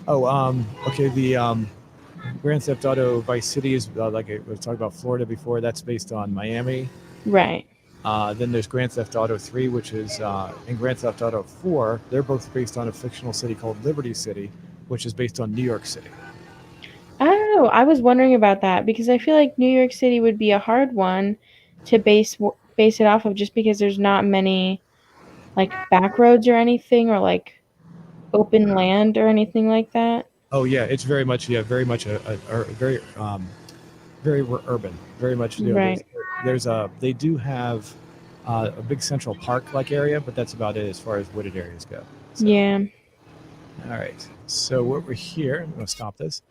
A: Okay, the Grand Theft Auto Vice City is like we were talking about Florida before. That's based on Miami.
B: Right.
A: Then there's Grand Theft Auto 3, which is in Grand Theft Auto 4. They're both based on a fictional city called Liberty City, which is based on New York City.
B: Oh, I was wondering about that because I feel like New York City would be a hard one to base it off of, just because there's not many like back roads or anything, or like open land or anything like that.
A: Oh yeah, it's very much very very urban, very much.
B: Right.
A: They do have a big Central Park like area, but that's about it as far as wooded areas go. So.
B: Yeah.
A: All right. So what we're here, I'm going to stop this.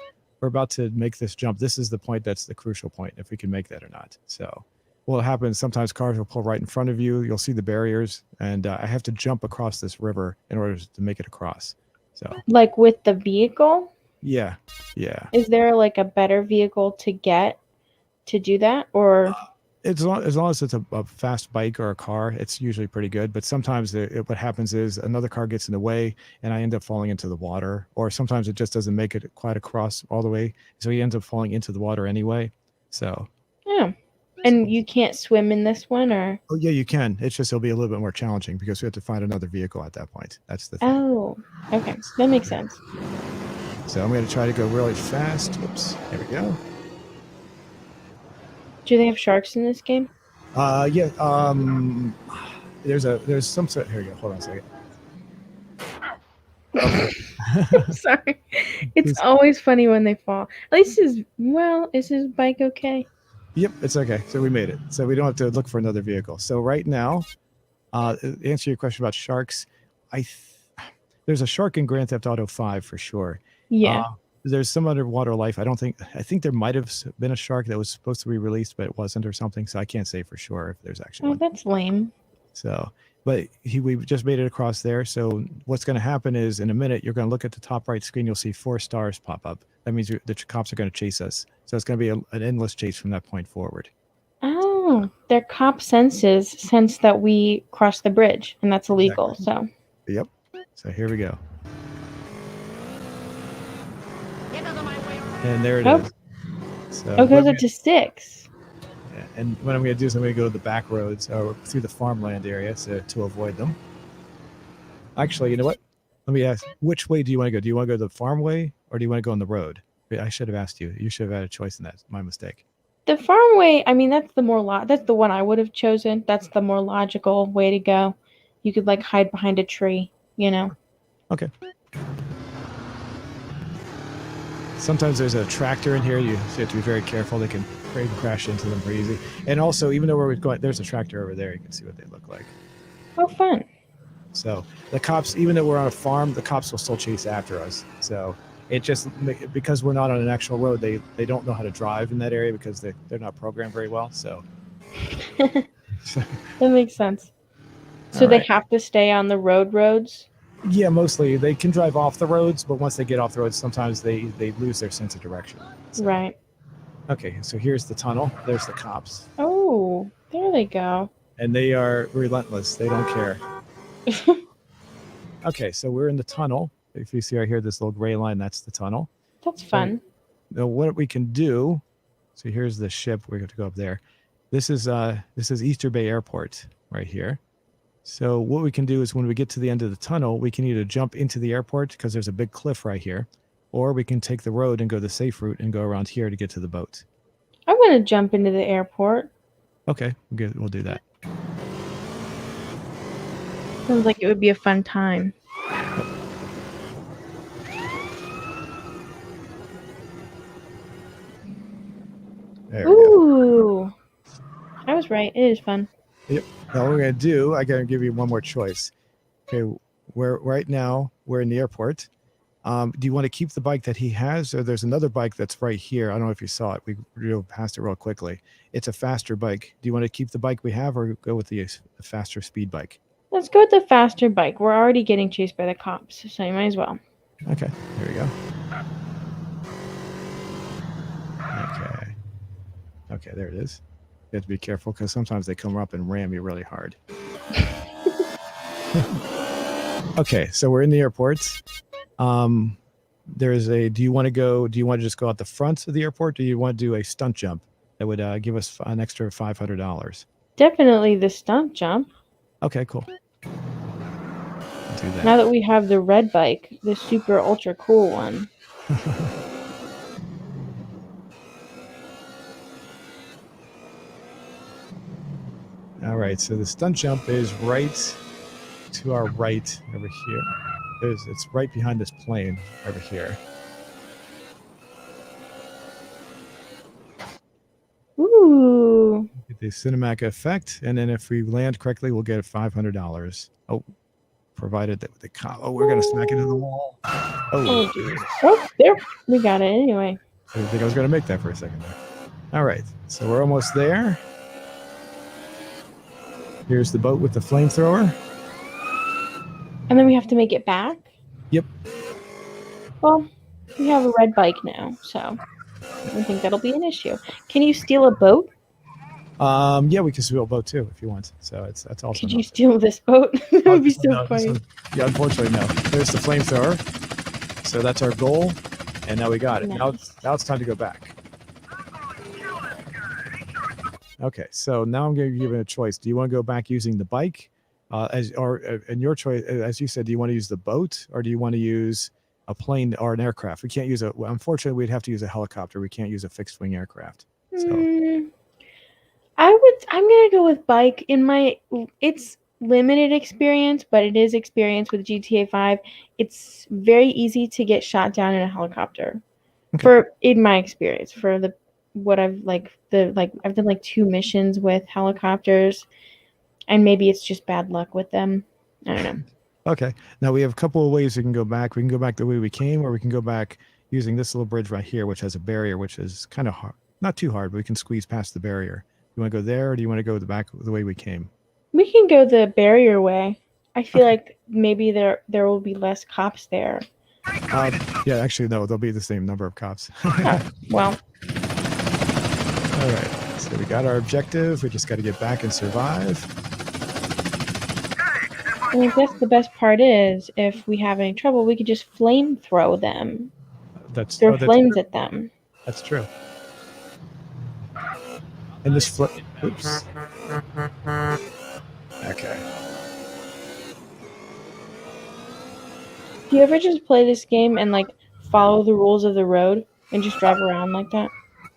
A: We're about to make this jump. This is the point that's the crucial point, if we can make that or not. So what happens, sometimes cars will pull right in front of you. You'll see the barriers, and I have to jump across this river in order to make it across. So
B: Like with the vehicle,
A: yeah.
B: is there like a better vehicle to get to do that? Or
A: As long as it's a fast bike or a car, it's usually pretty good. But sometimes what happens is another car gets in the way, and I end up falling into the water. Or sometimes it just doesn't make it quite across all the way, so he ends up falling into the water anyway. So,
B: yeah. And you can't swim in this one, or?
A: oh yeah, you can. It's just it'll be a little bit more challenging because we have to find another vehicle at that point. That's the thing.
B: Oh, okay. That makes sense.
A: So I'm going to try to go really fast. Oops, there we go.
B: Do they have sharks in this game?
A: Yeah. There's some sort. Here we go. Hold on a second.
B: Sorry. It's always funny when they fall. At least is his bike okay?
A: Yep, it's okay. So we made it. So we don't have to look for another vehicle. So right now, answer your question about sharks. There's a shark in Grand Theft Auto 5 for sure.
B: Yeah.
A: There's some underwater life. I think there might have been a shark that was supposed to be released, but it wasn't or something. So I can't say for sure if there's actually
B: Oh,
A: one.
B: that's lame.
A: So, but we just made it across there. So what's going to happen is in a minute, you're going to look at the top right screen. You'll see 4 stars pop up. That means the cops are going to chase us. So it's going to be an endless chase from that point forward.
B: Oh, their cop sense that we crossed the bridge, and that's illegal.
A: Exactly.
B: So.
A: Yep. So here we go. And there it is. So
B: it goes up to 6.
A: And what I'm going to do is I'm going to go to the back roads or through the farmland area to avoid them. Actually, you know what? Let me ask, which way do you want to go? Do you want to go the farm way or do you want to go on the road? I should have asked you. You should have had a choice in that. My mistake.
B: The farm way, I mean, that's the one I would have chosen. That's the more logical way to go. You could like hide behind a tree, you know.
A: Okay. Sometimes there's a tractor in here. You have to be very careful. They can crash into them pretty easy. And also, even though we're going, there's a tractor over there. You can see what they look like.
B: Oh, fun.
A: So the cops, even though we're on a farm, the cops will still chase after us. So it just, because we're not on an actual road, they don't know how to drive in that area because they're not programmed very well. So
B: that makes sense. So they have to stay on the roads?
A: Yeah, mostly. They can drive off the roads, but once they get off the roads, sometimes they lose their sense of direction. So.
B: Right.
A: Okay, so here's the tunnel. There's the cops.
B: Oh, there they go.
A: And they are relentless. They don't care. Okay, so we're in the tunnel. If you see right here, this little gray line, that's the tunnel.
B: That's fun.
A: Now, what we can do, so here's the ship. We have to go up there. This is Easter Bay Airport right here. So what we can do is when we get to the end of the tunnel, we can either jump into the airport because there's a big cliff right here, or we can take the road and go the safe route and go around here to get to the boat.
B: I want to jump into the airport.
A: Okay, good. We'll do that.
B: Sounds like it would be a fun time.
A: There we go.
B: Ooh, I was right. It is fun.
A: Yep. Now what we're gonna do, I gotta give you one more choice. Okay, right now we're in the airport. Do you want to keep the bike that he has, or there's another bike that's right here? I don't know if you saw it. We drove past it real quickly. It's a faster bike. Do you want to keep the bike we have, or go with the faster speed bike?
B: Let's go with the faster bike. We're already getting chased by the cops, so you might as well.
A: Okay, here we go. Okay, there it is. You have to be careful because sometimes they come up and ram you really hard. Okay, so we're in the airport. There's do you want to just go out the front of the airport, or do you want to do a stunt jump that would give us an extra $500?
B: Definitely the stunt jump.
A: Okay, cool. Do that.
B: Now that we have the red bike, the super ultra cool one.
A: All right, so the stunt jump is right to our right over here. It's right behind this plane over here.
B: Ooh.
A: Get the cinematic effect, and then if we land correctly, we'll get $500. Oh, provided that the we're gonna smack into the wall.
B: Oh, geez. Oh, there. We got it anyway.
A: I didn't think I was gonna make that for a second there. All right, so we're almost there. Here's the boat with the flamethrower.
B: And then we have to make it back?
A: Yep.
B: Well, we have a red bike now, so I don't think that'll be an issue. Can you steal a boat?
A: Yeah, we can steal a boat too if you want. So that's also.
B: Could you steal this boat? That would be so funny.
A: Yeah, unfortunately, no. There's the flamethrower. So that's our goal, and now we got it.
B: Nice.
A: Now it's time to go back. Okay, so now I'm going to give you a choice. Do you want to go back using the bike, and your choice, as you said, do you want to use the boat or do you want to use a plane or an aircraft? We can't use unfortunately, we'd have to use a helicopter. We can't use a fixed wing aircraft. So.
B: I'm gonna go with bike. It's limited experience, but it is experience with GTA 5. It's very easy to get shot down in a helicopter.
A: Okay.
B: In my experience, I've done like 2 missions with helicopters, and maybe it's just bad luck with them. I don't know.
A: Okay. Now we have a couple of ways we can go back. We can go back the way we came, or we can go back using this little bridge right here, which has a barrier, which is kind of hard. Not too hard, but we can squeeze past the barrier. You want to go there, or do you want to go back the way we came?
B: We can go the barrier way. I feel like maybe there will be less cops there.
A: Yeah, actually, no, there'll be the same number of cops.
B: Well.
A: All right. So we got our objective. We just got to get back and survive.
B: And I guess the best part is, if we have any trouble, we could just flame throw them. Throw flames at them.
A: That's true. And this oops. Okay.
B: Do you ever just play this game and like follow the rules of the road and just drive around like that?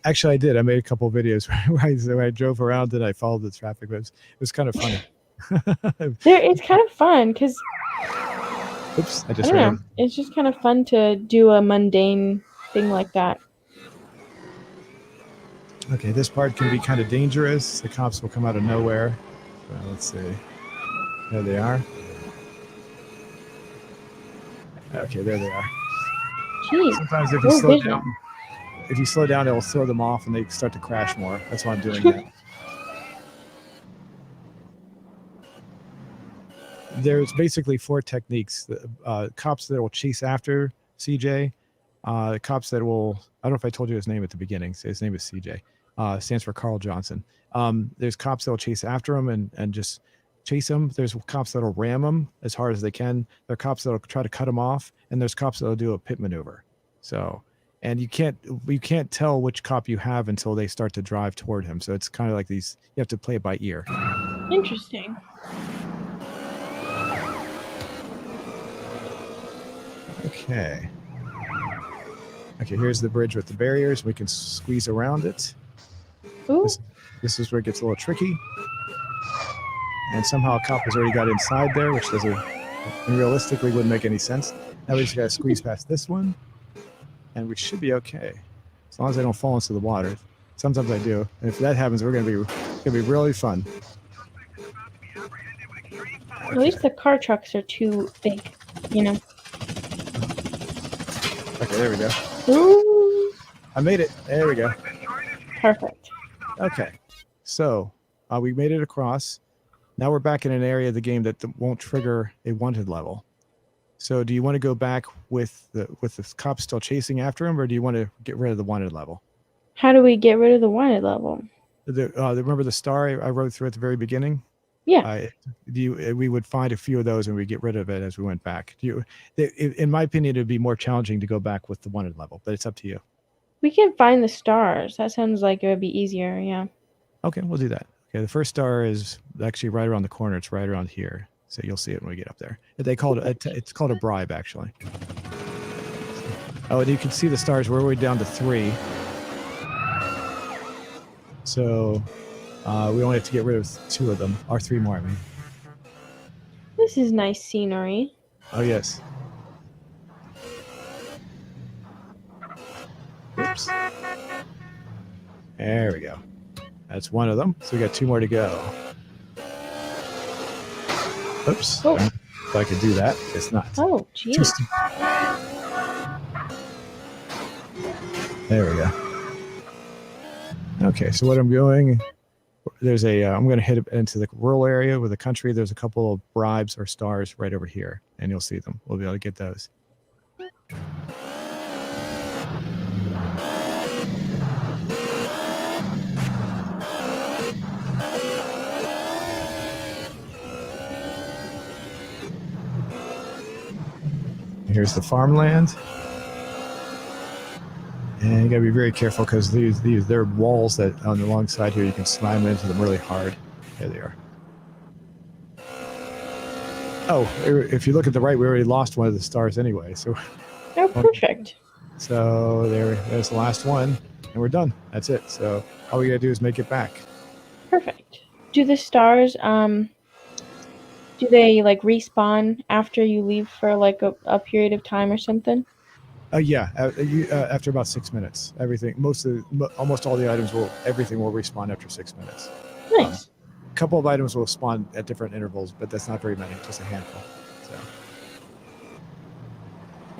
A: Actually, I did. I made a couple of videos where I drove around and I followed the traffic, but it was kind of funny.
B: It's kind of fun because
A: oops, I
B: don't know. It's just kind of fun to do a mundane thing like that.
A: Okay, this part can be kind of dangerous. The cops will come out of nowhere. Well, let's see. There they are. Okay, there they are.
B: Jeez,
A: sometimes if you slow down, it'll throw them off and they start to crash more. That's why I'm doing that. There's basically 4 techniques. Cops that will chase after CJ. Cops that will, I don't know if I told you his name at the beginning. His name is CJ. Stands for Carl Johnson. There's cops that will chase after him and just chase him. There's cops that'll ram him as hard as they can. There are cops that'll try to cut him off, and there's cops that'll do a pit maneuver. So, and you can't tell which cop you have until they start to drive toward him. So it's kind of like these. You have to play it by ear.
B: Interesting.
A: Okay. Okay, here's the bridge with the barriers. We can squeeze around it.
B: Ooh.
A: This is where it gets a little tricky. And somehow a cop has already got inside there, which realistically wouldn't make any sense. Now we just got to squeeze past this one, and we should be okay, as long as I don't fall into the water. Sometimes I do, and if that happens, it's gonna be really fun.
B: At least the car trucks are too big, you know.
A: Okay, there we go.
B: Ooh.
A: I made it. There we go.
B: Perfect.
A: Okay, so we made it across. Now we're back in an area of the game that won't trigger a wanted level. So do you want to go back with the cops still chasing after him, or do you want to get rid of the wanted level?
B: How do we get rid of the wanted level?
A: Remember the star I wrote through at the very beginning?
B: Yeah.
A: We would find a few of those and we get rid of it as we went back. In my opinion, it would be more challenging to go back with the wanted level, but it's up to you.
B: We can find the stars. That sounds like it would be easier. Yeah.
A: Okay, we'll do that. Okay, the first star is actually right around the corner. It's right around here. So you'll see it when we get up there. They call it it's called a bribe, actually. Oh, and you can see the stars. We're way down to 3. So we only have to get rid of 2 of them, or 3 more, I mean.
B: This is nice scenery.
A: Oh, yes. Oops. There we go. That's one of them. So we got 2 more to go. Oops.
B: Oh.
A: so I could do that. It's not.
B: Oh, geez.
A: Just there we go. Okay, so what I'm doing, there's a I'm going to head into the rural area with the country. There's a couple of bribes or stars right over here, and you'll see them. We'll be able to get those. Here's the farmland. And you gotta be very careful because these they're walls that on the long side here you can slam into them really hard. There they are. Oh, if you look at the right, we already lost one of the stars anyway. So,
B: Oh, perfect.
A: so there's the last one, and we're done. That's it. So all we gotta do is make it back.
B: Perfect. Do the stars do they like respawn after you leave for like a period of time or something?
A: Yeah. After about 6 minutes, almost all the items everything will respawn after 6 minutes.
B: Nice.
A: A couple of items will spawn at different intervals, but that's not very many, just a handful. So,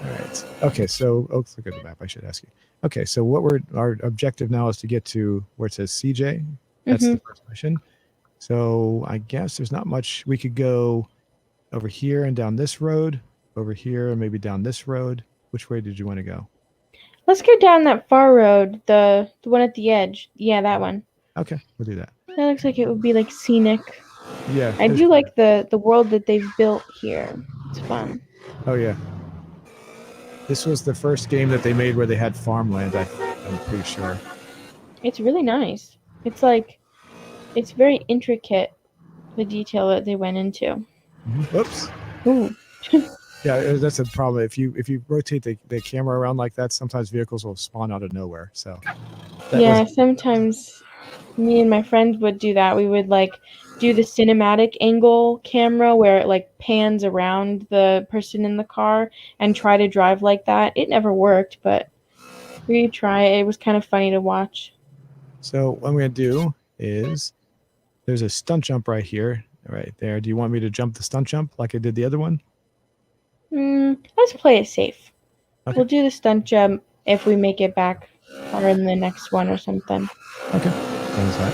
A: all right. Okay. So, let's look at the map. I should ask you. Okay. So, our objective now is to get to where it says CJ. That's the first mission. So, I guess there's not much. We could go over here and down this road, over here, and maybe down this road. Which way did you want to go?
B: Let's go down that far road, the one at the edge. Yeah, that one.
A: Okay, we'll do that.
B: That looks like it would be like scenic.
A: Yeah.
B: I do like the world that they've built here. It's fun.
A: Oh yeah. This was the first game that they made where they had farmland. I'm pretty sure.
B: It's really nice. It's very intricate, the detail that they went into.
A: Oops.
B: Ooh.
A: Yeah, that's a problem. If you rotate the camera around like that, sometimes vehicles will spawn out of nowhere. So.
B: Yeah, sometimes me and my friends would do that. We would like do the cinematic angle camera where it like pans around the person in the car and try to drive like that. It never worked, but we try. It was kind of funny to watch.
A: So what I'm going to do is there's a stunt jump right here, right there. Do you want me to jump the stunt jump like I did the other one?
B: Let's play it safe.
A: Okay.
B: We'll do the stunt jump if we make it back or in the next one or something.
A: Okay. Sounds that.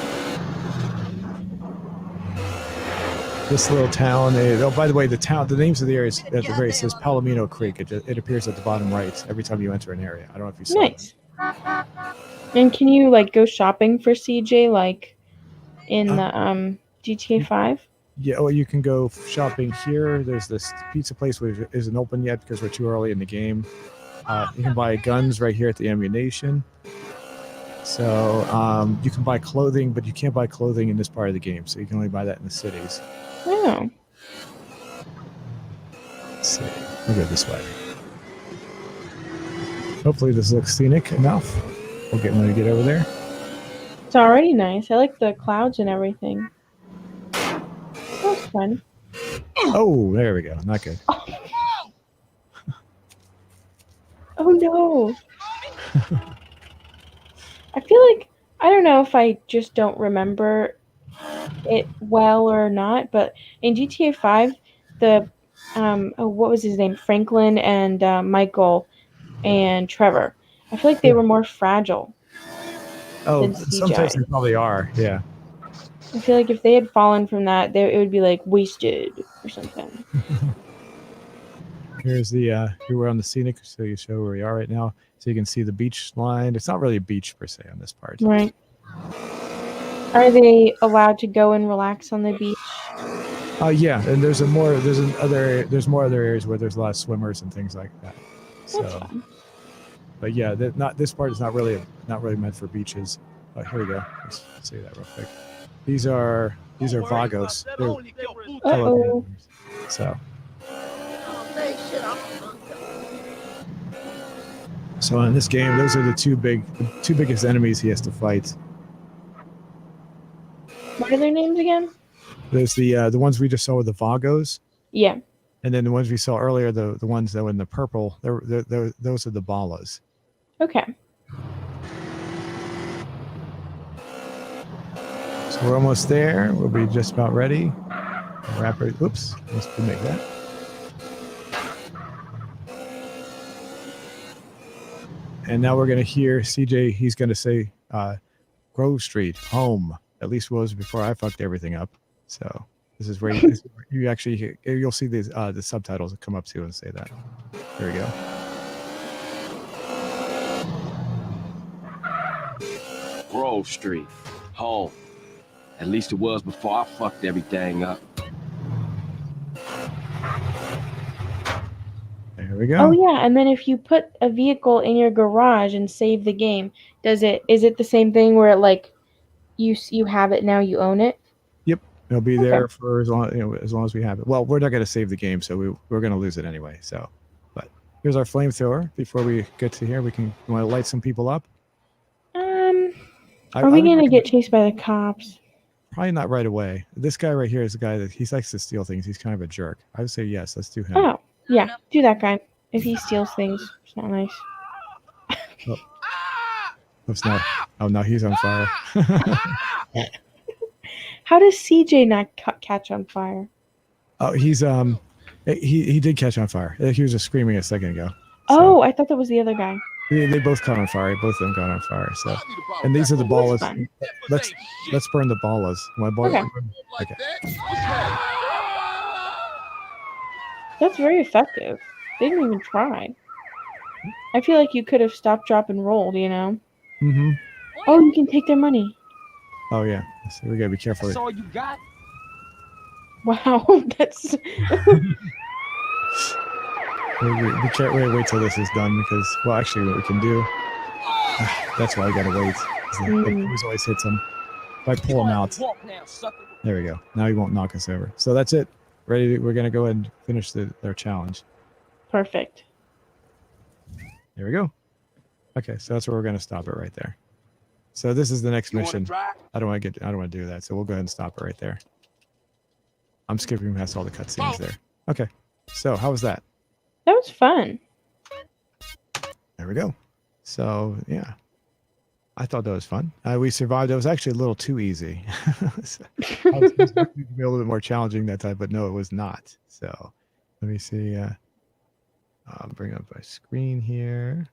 A: This little town. By the way, the names of the areas at the very says Palomino Creek. It appears at the bottom right every time you enter an area. I don't know if you saw.
B: Nice. And can you like go shopping for CJ like in the GTA 5?
A: Yeah, well, you can go shopping here. There's this pizza place which isn't open yet because we're too early in the game. You can buy guns right here at the ammunition. So you can buy clothing, but you can't buy clothing in this part of the game. So you can only buy that in the cities.
B: Oh.
A: Let's see. We'll go this way. Hopefully this looks scenic enough. We'll get when we get over there.
B: It's already nice. I like the clouds and everything. That's fun.
A: Oh, there we go. Not good.
B: Oh no. I feel like, I don't know if I just don't remember it well or not, but in GTA 5, what was his name? Franklin and Michael and Trevor. I feel like they were more fragile.
A: Oh,
B: than CGI.
A: sometimes they probably are. Yeah.
B: I feel like if they had fallen from that, it would be like wasted or something.
A: Here's here we're on the scenic, so you show where we are right now, so you can see the beach line. It's not really a beach per se on this part.
B: Right. Are they allowed to go and relax on the beach?
A: Yeah, and there's more other areas where there's a lot of swimmers and things like that.
B: That's fun.
A: But yeah, this part is not really meant for beaches. Oh, here we go. Let's say that real quick. These are Vagos.
B: Uh-oh.
A: So in this game, those are the two biggest enemies he has to fight.
B: What are their names again?
A: There's the ones we just saw with the Vagos.
B: Yeah.
A: And then the ones we saw earlier, the ones that were in the purple, those are the Balas.
B: Okay.
A: So we're almost there. We'll be just about ready. Wrap it. Oops. Let's make that. And now we're gonna hear CJ. He's gonna say Grove Street, home. At least was before I fucked everything up. So this is where you actually you'll see these the subtitles that come up too and say that. There we go.
C: Grove Street, home. At least it was before I fucked everything up.
A: There we go.
B: Oh yeah, and then if you put a vehicle in your garage and save the game, is it the same thing where like you have it now, you own it?
A: Yep, it'll be
B: Okay.
A: there for as long as we have it. Well, we're not going to save the game, so we're going to lose it anyway. So, but here's our flamethrower. Before we get to here, you want to light some people up.
B: Are we gonna get chased by the cops?
A: Probably not right away. This guy right here is a guy that he likes to steal things. He's kind of a jerk. I would say yes. Let's do him.
B: Oh yeah, do that guy. If he steals things, it's not nice.
A: Oh, it's not. Oh no, he's on fire.
B: How does CJ not catch on fire?
A: Oh, he's he did catch on fire. He was just screaming a second ago.
B: Oh, I thought that was the other guy.
A: They both caught on fire. Both of them got on fire. So, and these are the ballas. Let's burn the ballas. My ball. Okay.
B: That's very effective. They didn't even try. I feel like you could have stopped, drop, and rolled. You know.
A: Mm-hmm.
B: Oh, you can take their money.
A: Oh yeah. So we gotta be careful.
C: That's all you got?
B: Wow, that's.
A: Wait till this is done because, well, actually, what we can do. That's why I gotta wait. It always hits him. If I pull him out. There we go. Now he won't knock us over. So that's it. We're gonna go ahead and finish their challenge.
B: Perfect.
A: There we go. Okay, so that's where we're gonna stop it right there. So this is the next mission. I don't want to do that. So we'll go ahead and stop it right there. I'm skipping past all the cutscenes there. Okay. So how was that?
B: That was fun.
A: There we go. So yeah, I thought that was fun. We survived. It was actually a little too easy. So, I was expecting it to be a little bit more challenging that time, but no, it was not. So let me see. I'll bring up my screen here.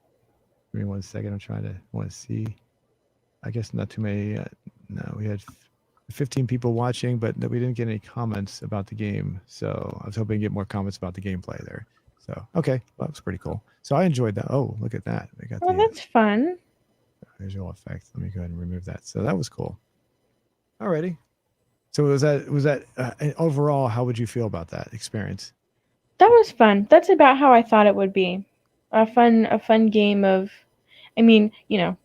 A: Give me 1 second. I want to see. I guess not too many. No, we had 15 people watching, but we didn't get any comments about the game. So I was hoping to get more comments about the gameplay there. So, okay, well, that was pretty cool. So I enjoyed that. Oh, look at that. We got
B: that's fun.
A: Visual effects. Let me go ahead and remove that. So that was cool. Alrighty. So was that overall, how would you feel about that experience?
B: That was fun. That's about how I thought it would be. A fun game of, I mean,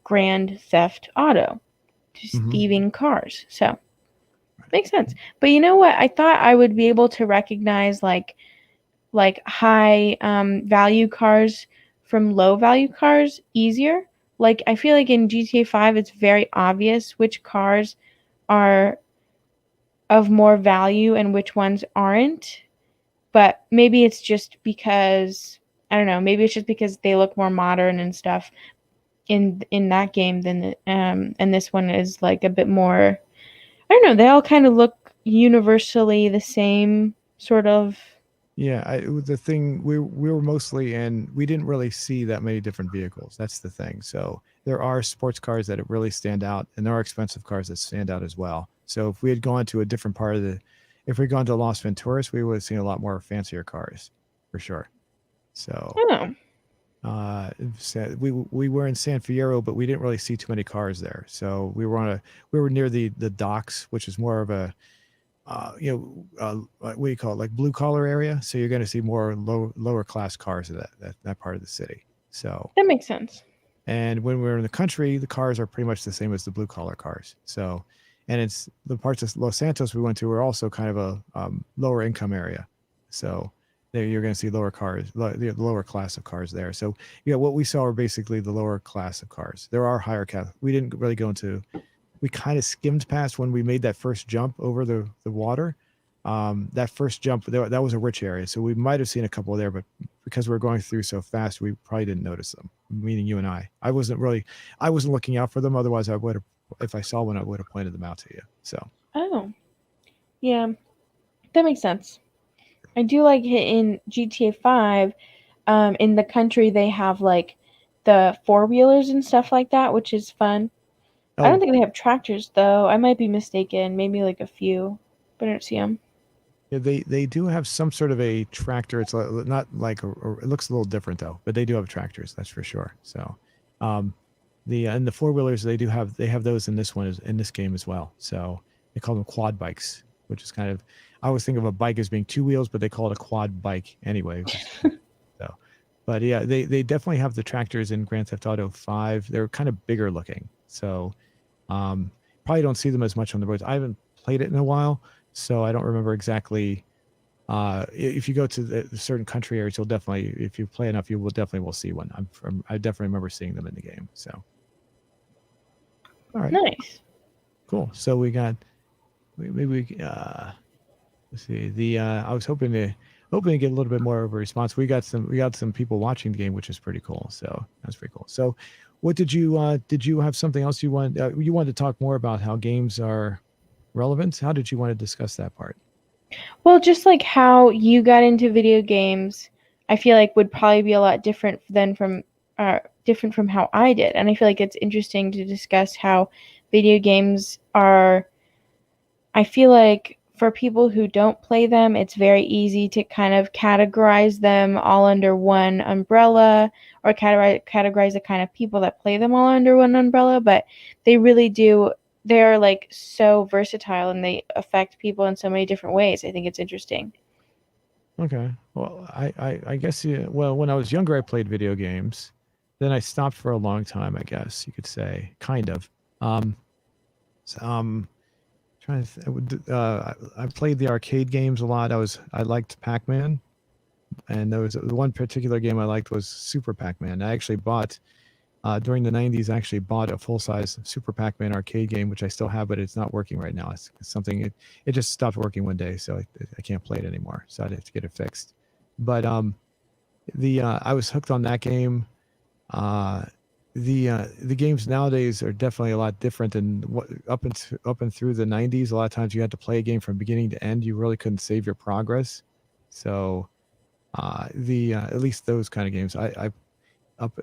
B: Grand Theft Auto. Just thieving cars. So, makes sense. But you know what? I thought I would be able to recognize like high value cars from low value cars easier. Like I feel like in GTA 5 it's very obvious which cars are of more value and which ones aren't. But maybe it's just because I don't know, maybe it's just because they look more modern and stuff in that game than and this one is like a bit more, I don't know, they all kind of look universally the same sort of.
A: Yeah, the thing we were mostly in, we didn't really see that many different vehicles. That's the thing. So there are sports cars that really stand out, and there are expensive cars that stand out as well. So if we had gone to a different part of if we'd gone to Las Venturas, we would have seen a lot more fancier cars, for sure. So we were in San Fierro, but we didn't really see too many cars there. So we were near the docks, which is more of a what do you call it, like blue collar area. So you're going to see more lower class cars in that part of the city. So
B: that makes sense.
A: And when we're in the country, the cars are pretty much the same as the blue collar cars. So, and it's the parts of Los Santos we went to were also kind of a lower income area. So there you're going to see lower cars, the lower class of cars there. So yeah, what we saw were basically the lower class of cars. There are higher class. We didn't really go into. We kind of skimmed past when we made that first jump over the water. That first jump, that was a rich area. So we might have seen a couple there, but because we're going through so fast, we probably didn't notice them, meaning you and I. I wasn't looking out for them. Otherwise, I would have, if I saw one, I would have pointed them out to you. So.
B: Oh, yeah, that makes sense. I do like it in GTA 5. In the country, they have like the four-wheelers and stuff like that, which is fun. I don't
A: Oh,
B: think they have tractors though. I might be mistaken. Maybe like a few, but I don't see them.
A: yeah, they do have some sort of a tractor. It's not like it looks a little different though, but they do have tractors. That's for sure. So, um, the and the four wheelers they have those in this one in this game as well. So they call them quad bikes, which is kind of I always think of a bike as being two wheels, but they call it a quad bike anyway. So, but yeah, they definitely have the tractors in Grand Theft Auto 5. They're kind of bigger looking. So, probably don't see them as much on the roads. I haven't played it in a while, so I don't remember exactly. If you go to the certain country areas, you'll definitely, if you play enough, you will definitely see one. I definitely remember seeing them in the game. So, all right,
B: Nice.
A: cool. So we got maybe let's see. I was hoping to get a little bit more of a response. We got some people watching the game, which is pretty cool. So that's pretty cool. So, what did you have something else you wanted to talk more about how games are relevant? How did you want to discuss that part?
B: Well, just like how you got into video games, I feel like would probably be a lot different different from how I did. And I feel like it's interesting to discuss how video games are. I feel like for people who don't play them, it's very easy to kind of categorize them all under one umbrella, or categorize the kind of people that play them all under one umbrella, but they really do. They're like so versatile and they affect people in so many different ways. I think it's interesting.
A: Okay. Well, I guess yeah. Well, when I was younger, I played video games. Then I stopped for a long time. I guess you could say, kind of. Um, so, trying to. I played the arcade games a lot. I liked Pac-Man, and there was the one particular game I liked was Super Pac-Man. I actually bought during the 90s. I actually bought a full-size Super Pac-Man arcade game, which I still have, but it's not working right now. It's something it just stopped working one day, so I can't play it anymore. So I had to get it fixed. But the I was hooked on that game. Uh, the games nowadays are definitely a lot different than what up and through the 90s. A lot of times you had to play a game from beginning to end. You really couldn't save your progress. So the at least those kind of games I up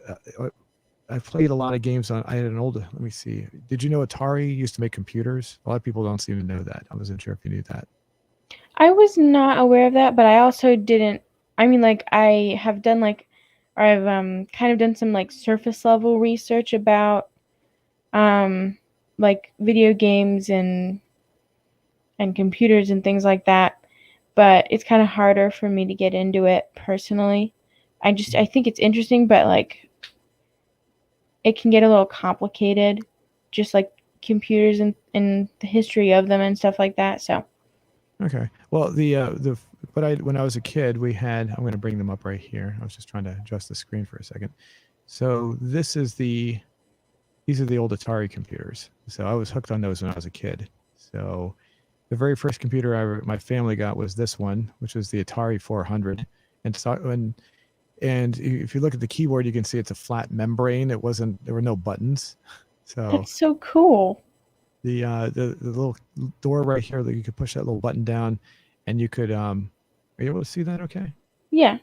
A: I played a lot of games on. I had an old. Let me see. Did you know Atari used to make computers? A lot of people don't seem to know that. I wasn't sure if you knew that.
B: I was not aware of that, but I also didn't. I mean, like I have done or I've kind of done some like surface level research about um like video games and computers and things like that, but it's kind of harder for me to get into it personally. I think it's interesting, but like it can get a little complicated, just like computers and the history of them and stuff like that. So
A: Okay. Well, but when I was a kid, we had. I'm going to bring them up right here. I was just trying to adjust the screen for a second. So these are the old Atari computers. So I was hooked on those when I was a kid. So the very first computer my family got was this one, which was the Atari 400. And if you look at the keyboard, you can see it's a flat membrane. There were no buttons. So
B: that's so cool.
A: the little door right here that you could push that little button down, and you could are you able to see that? Okay.
B: Yeah.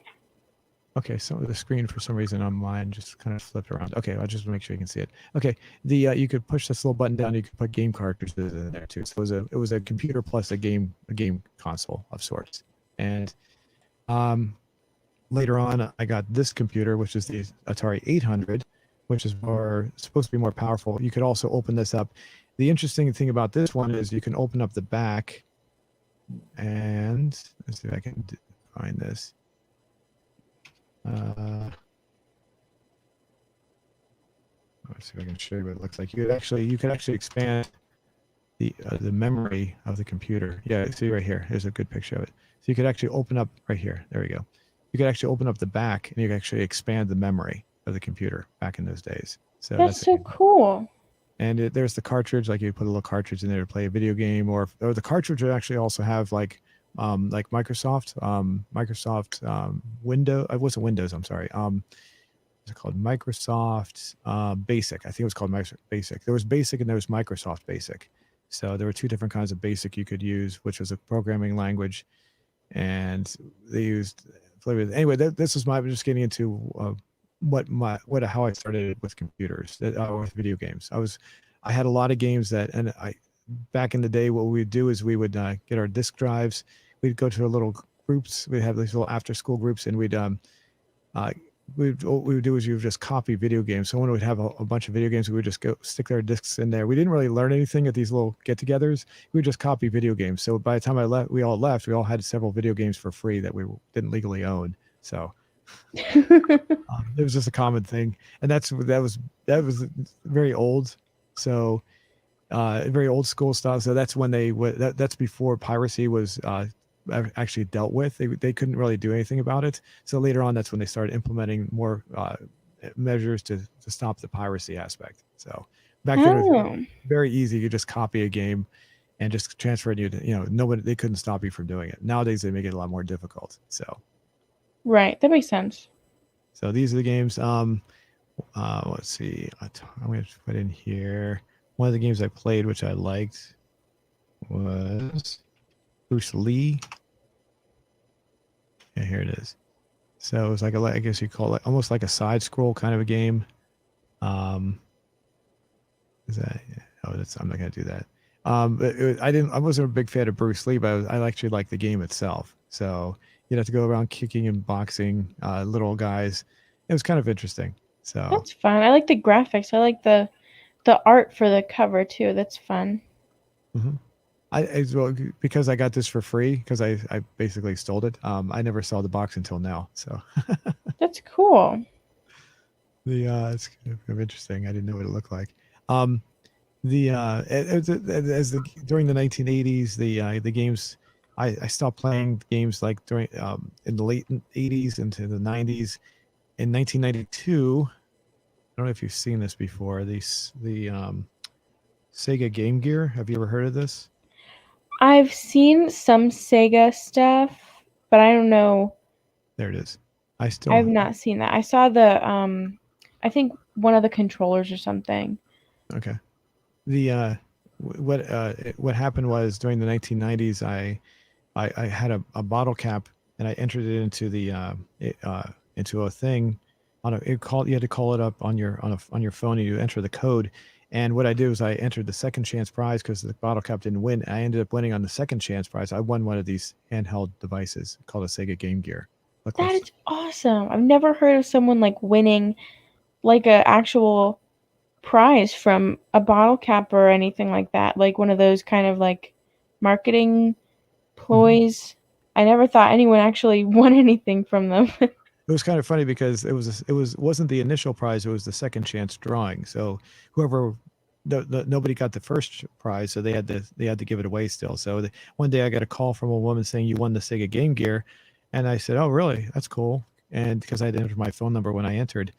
A: Okay, so the screen for some reason on mine just kind of flipped around. Okay, I'll just make sure you can see it. Okay, you could push this little button down. You could put game cartridges in there too. So it was a computer plus a game console of sorts. And later on, I got this computer, which is the Atari 800, which is supposed to be more powerful. You could also open this up. The interesting thing about this one is you can open up the back, and let's see if I can find this. Let's see if I can show you what it looks like. You could actually expand the memory of the computer. Yeah, see right here. Here's a good picture of it. So you could actually open up right here. There we go. You could actually open up the back, and you could actually expand the memory of the computer back in those days. So
B: That's so cool.
A: And there's the cartridge, like you put a little cartridge in there to play a video game, or the cartridge would actually also have like Microsoft Windows. It wasn't Windows. I'm sorry. What's it called? Microsoft Basic. I think it was called Microsoft Basic. There was Basic and there was Microsoft Basic. So there were two different kinds of Basic you could use, which was a programming language, and they used flavor. Anyway, this was just getting into how I started with computers, with video games. I had a lot of games back in the day, what we'd do is we would get our disk drives. We'd go to our little groups. We'd have these little after school groups, and uh, what we would do is we would just copy video games. Someone would have a bunch of video games. We would just go stick their discs in there. We didn't really learn anything at these little get-togethers. We would just copy video games. So by the time we all left. We all had several video games for free that we didn't legally own. So it was just a common thing, and that was very old. So very old school style. So that's when that's before piracy was actually dealt with. They couldn't really do anything about it. So later on, that's when they started implementing more measures to stop the piracy aspect. So back then, it was very easy. You just copy a game and just transfer it. Nobody, they couldn't stop you from doing it. Nowadays, they make it a lot more difficult. So
B: right, that makes sense.
A: So these are the games. Let's see. I'm going to put in here. One of the games I played, which I liked, was Bruce Lee. Yeah, here it is. So it was like I guess you call it almost like a side scroll kind of a game. Is that? Oh, I'm not going to do that. I wasn't a big fan of Bruce Lee, but I actually liked the game itself. So you'd have to go around kicking and boxing little guys. It was kind of interesting. So
B: that's fun. I like the graphics. I like the art for the cover too. That's fun.
A: Mm-hmm. Because I got this for free because I basically stole it. I never saw the box until now. So
B: that's cool.
A: It's kind of interesting. I didn't know what it looked like. During the 1980s, the games, I stopped playing games like during in the late 80s into the 90s. In 1992, I don't know if you've seen this before. The Sega Game Gear. Have you ever heard of this?
B: I've seen some Sega stuff, but I don't know.
A: There it is.
B: I've not seen that. I saw the I think one of the controllers or something.
A: Okay. The what happened was during the 1990s, I had a bottle cap and I entered it into into a thing you had to call it up on your phone, and you enter the code. And what I did was I entered the second chance prize because the bottle cap didn't win. I ended up winning on the second chance prize. I won one of these handheld devices called a Sega Game Gear.
B: That is awesome. I've never heard of someone like winning like a actual prize from a bottle cap or anything like that. Like one of those kind of like marketing ploys. Mm-hmm. I never thought anyone actually won anything from them.
A: It was kind of funny because it wasn't the initial prize. It was the second chance drawing. So whoever, nobody got the first prize, so they had to give it away still. So one day I got a call from a woman saying you won the Sega Game Gear, and I said, "Oh, really? That's cool." And because I had entered my phone number when I entered,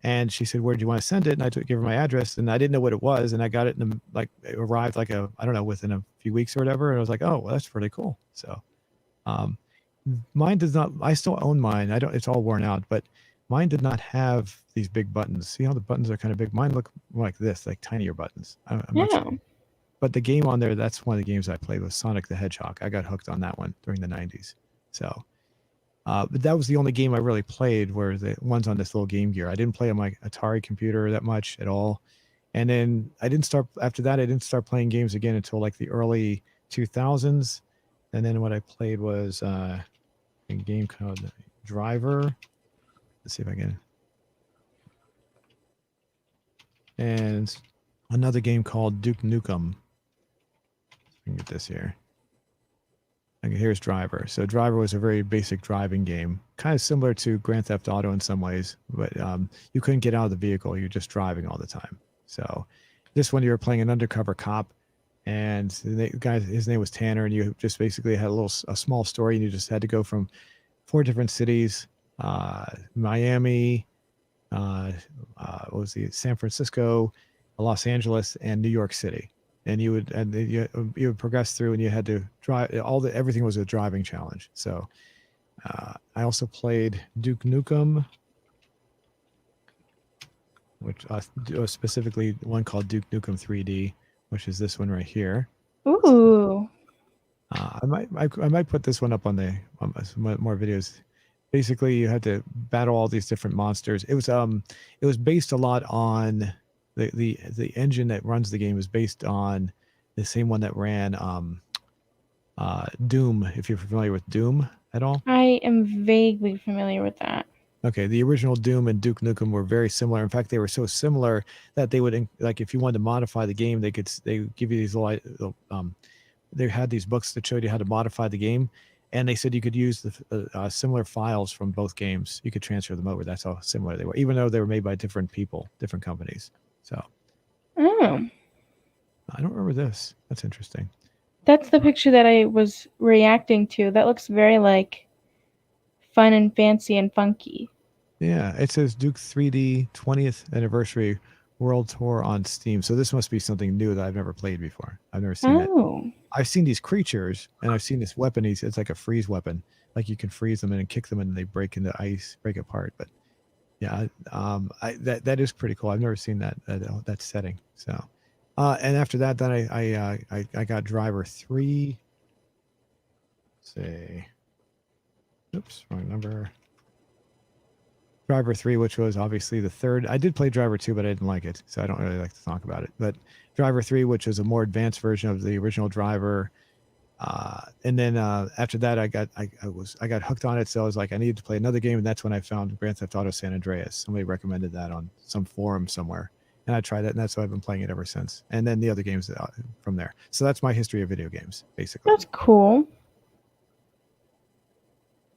A: and she said, "Where do you want to send it?" And I gave her my address, and I didn't know what it was, and I got it it arrived I don't know, within a few weeks or whatever, and I was like, "Oh, well, that's pretty cool." So, mine does not. I still own mine. It's all worn out, but mine did not have these big buttons. See how the buttons are kind of big? Mine look more like this, like tinier buttons. I'm not sure. But the game on there, that's one of the games I played with, Sonic the Hedgehog. I got hooked on that one during the 90s. So, but that was the only game I really played were the ones on this little Game Gear. I didn't play on my Atari computer that much at all. And then after that, I didn't start playing games again until like the early 2000s. And then what I played was a game called Driver. Let's see if I can. And another game called Duke Nukem. I can get this here. Okay, here's Driver. So Driver was a very basic driving game, kind of similar to Grand Theft Auto in some ways, but you couldn't get out of the vehicle. You're just driving all the time. So this one, you were playing an undercover cop, and the guy, his name was Tanner, and you just basically had a small story, and you just had to go from 4 different cities, Miami, San Francisco, Los Angeles, and New York City. And you would progress through, and you had to drive. Everything was a driving challenge. So I also played Duke Nukem, which specifically one called Duke Nukem 3D, which is this one right here.
B: Ooh.
A: I might put this one up on some more videos. basically you had to battle all these different monsters. It was based a lot on the engine that runs the game is based on the same one that ran Doom, if you're familiar with Doom at all.
B: I am vaguely familiar with that.
A: Okay, the original Doom and Duke Nukem were very similar. In fact, they were so similar that they would like if you wanted to modify the game, they would give you these little they had these books that showed you how to modify the game, and they said you could use the similar files from both games. You could transfer them over. That's how similar they were, even though they were made by different people, different companies. So
B: Oh,
A: I don't remember this. That's interesting.
B: that's the picture that I was reacting to. That looks very like fun and fancy and funky.
A: Yeah, it says Duke 3D 20th anniversary world tour on Steam. So this must be something new that I've never played before. I've never seen it.
B: Oh,
A: I've seen these creatures and I've seen this weapon. It's like a freeze weapon. Like you can freeze them and kick them and they break into ice, break apart. But yeah, that is pretty cool. I've never seen that setting. So, and after that, then I got Driver 3. Let's see. Oops, wrong number. Driver 3, which was obviously the third. I did play Driver 2, but I didn't like it, so I don't really like to talk about it. But Driver 3, which is a more advanced version of the original Driver. And then after that, I got hooked on it, so I was like, I needed to play another game, and that's when I found Grand Theft Auto San Andreas. Somebody recommended that on some forum somewhere, and I tried it, and that's why I've been playing it ever since. And then the other games from there. So that's my history of video games, basically.
B: that's cool.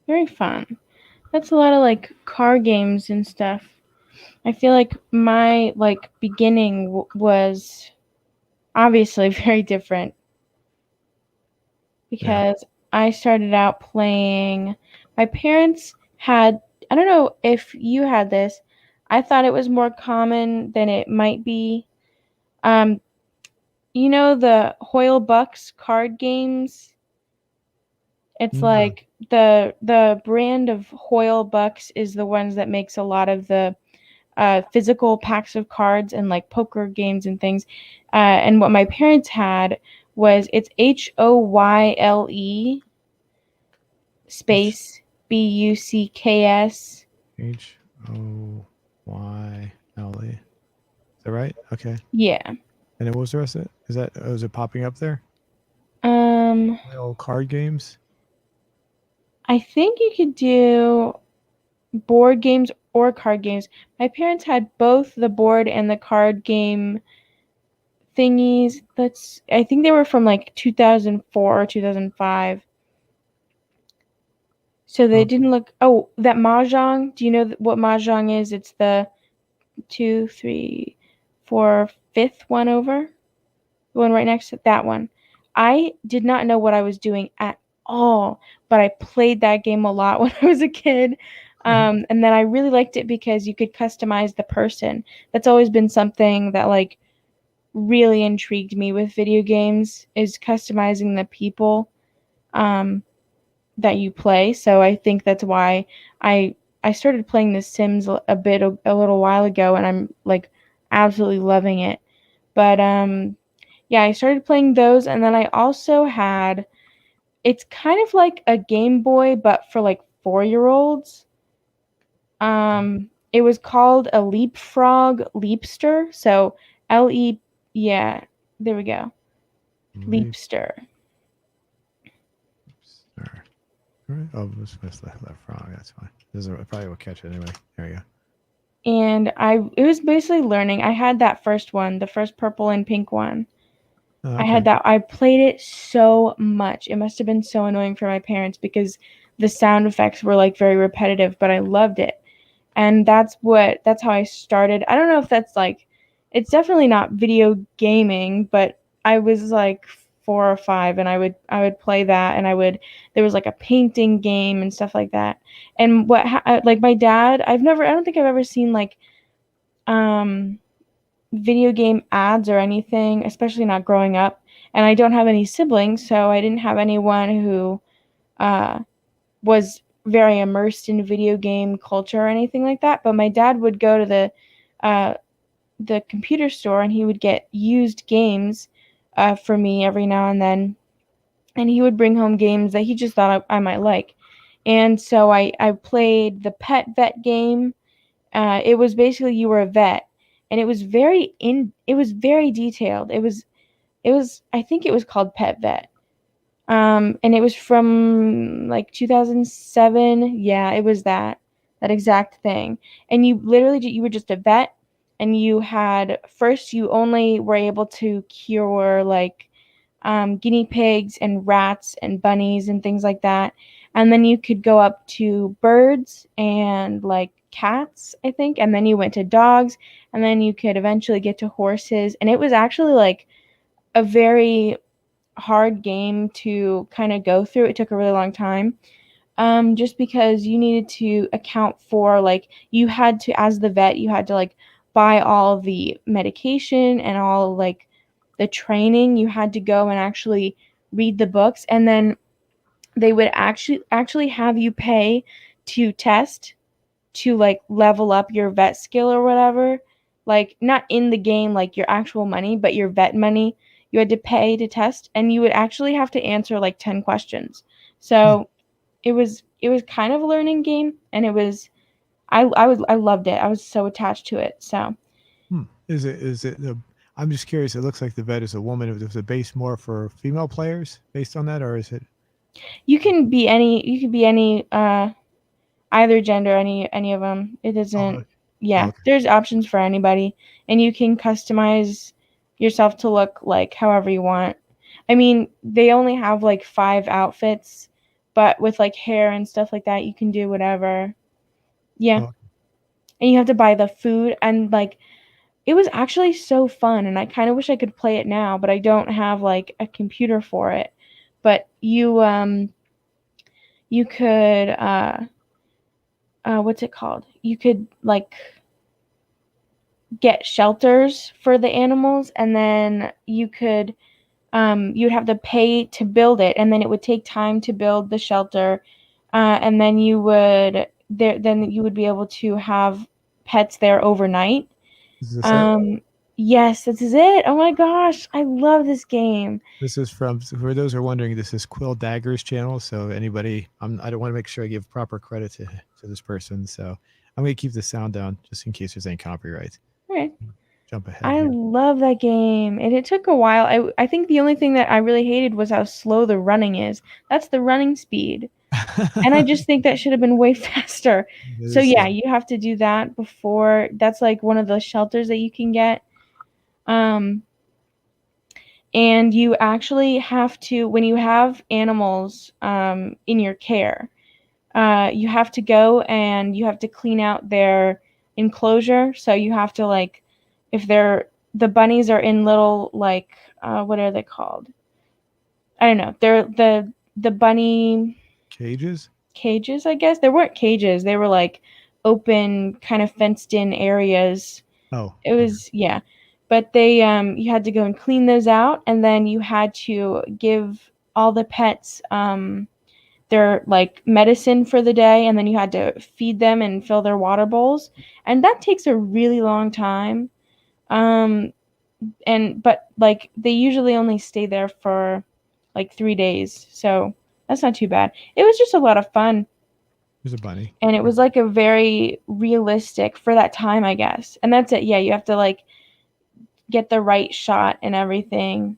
B: Very fun. That's a lot of like car games and stuff. I feel like my like beginning was obviously very different because I started out playing. My parents had, I don't know if you had this. I thought it was more common than it might be. You know the Hoyle Bucks card games? It's
A: No.
B: like the brand of Hoyle Bucks is the ones that makes a lot of the physical packs of cards and like poker games and things. And what my parents had was it's HOYLE space BUCKS.
A: HOYLE. Is that right? Okay.
B: Yeah.
A: And then what was the rest of it? Is it popping up there? Card games?
B: I think you could do board games or card games. My parents had both the board and the card game thingies. I think they were from like 2004 or 2005. So they didn't look. Oh, that mahjong. Do you know what mahjong is? It's the 2, 3, 4, 5th one over. The one right next to that one. I did not know what I was doing at all, but I played that game a lot when I was a kid. And then I really liked it because you could customize the person. That's always been something that like really intrigued me with video games is customizing the people that you play. So I think that's why I started playing The Sims a little while ago, and I'm like absolutely loving it. But yeah, I started playing those, and then I also had, it's kind of like a Game Boy, but for like 4-year-olds. It was called a Leapfrog Leapster. So yeah, there we go. Leapster.
A: Oh, this was left frog. That's fine. I probably will catch it anyway. There you go.
B: And it was basically learning. I had that first one, the first purple and pink one.
A: Oh,
B: I had that. I played it so much. It must have been so annoying for my parents because the sound effects were like very repetitive, but I loved it. And that's how I started. I don't know if that's like, it's definitely not video gaming, but I was like 4 or 5 and I would play that, and there was like a painting game and stuff like that. And like my dad, I don't think I've ever seen like video game ads or anything, especially not growing up. And I don't have any siblings, so I didn't have anyone who was very immersed in video game culture or anything like that. But my dad would go to the computer store and he would get used games for me every now and then, and he would bring home games that he just thought I might like. And so I played the pet vet game. It was basically you were a vet, and it was very detailed. It was I think it was called Pet Vet. And it was from like 2007. Yeah, it was that exact thing. And you were just a vet, and you only were able to cure like guinea pigs and rats and bunnies and things like that. And then you could go up to birds and like cats, I think. And then you went to dogs, and then you could eventually get to horses. And it was actually like a very hard game to kind of go through. It took a really long time. Just because you needed to account for like you had to, as the vet, you had to like buy all the medication and all like the training. You had to go and actually read the books, and then they would actually have you pay to test to like level up your vet skill or whatever. Like not in the game like your actual money, but your vet money. You had to pay to test, and you would actually have to answer like 10 questions.
A: Hmm.
B: So it was kind of a learning game, and I loved it. I was so attached to it. So
A: Is it the? I'm just curious. It looks like the vet is a woman. Is it based more for female players based on that, or is it?
B: you can be any either gender, any of them. It
A: Oh,
B: doesn't.
A: oh,
B: Yeah,
A: okay.
B: there's options for anybody, and you can customize yourself to look like however you want. I mean, they only have like 5 outfits, but with like hair and stuff like that, you can do whatever. Yeah.
A: Oh,
B: And you have to buy the food, and like it was actually so fun, and I kind of wish I could play it now, but I don't have like a computer for it. But you could what's it called? You could like get shelters for the animals, and then you'd have to pay to build it, and then it would take time to build the shelter, and then you would be able to have pets there overnight.
A: is this it?
B: Um, yes, this is it. Oh my gosh, I love this game.
A: This is from, for those who are wondering, this is Quill Dagger's channel. So anybody, I don't want to make sure I give proper credit to this person. So I'm going to keep the sound down just in case there's any copyright.
B: Okay.
A: Jump ahead
B: I
A: here.
B: love that game, and it took a while. I think the only thing that I really hated was how slow the running is. That's the running speed, and I just think that should have been way faster.
A: It
B: So
A: is
B: yeah,
A: slow.
B: you have to do that before. That's like one of the shelters that you can get. And you actually have to, when you have animals in your care, you have to go and you have to clean out their enclosure. So you have to like, if the bunnies are in little like what are they called? I don't know. They're the bunny
A: Cages?
B: cages, I guess. They weren't cages. They were like open, kind of fenced in areas.
A: Oh,
B: It was yeah. But they you had to go and clean those out, and then you had to give all the pets their like medicine for the day, and then you had to feed them and fill their water bowls. And that takes a really long time. Um but like they usually only stay there for like 3 days. So that's not too bad. It was just a lot of fun.
A: there's a bunny.
B: And it was like a very realistic for that time, I guess. And that's it. Yeah, you have to like get the right shot and everything.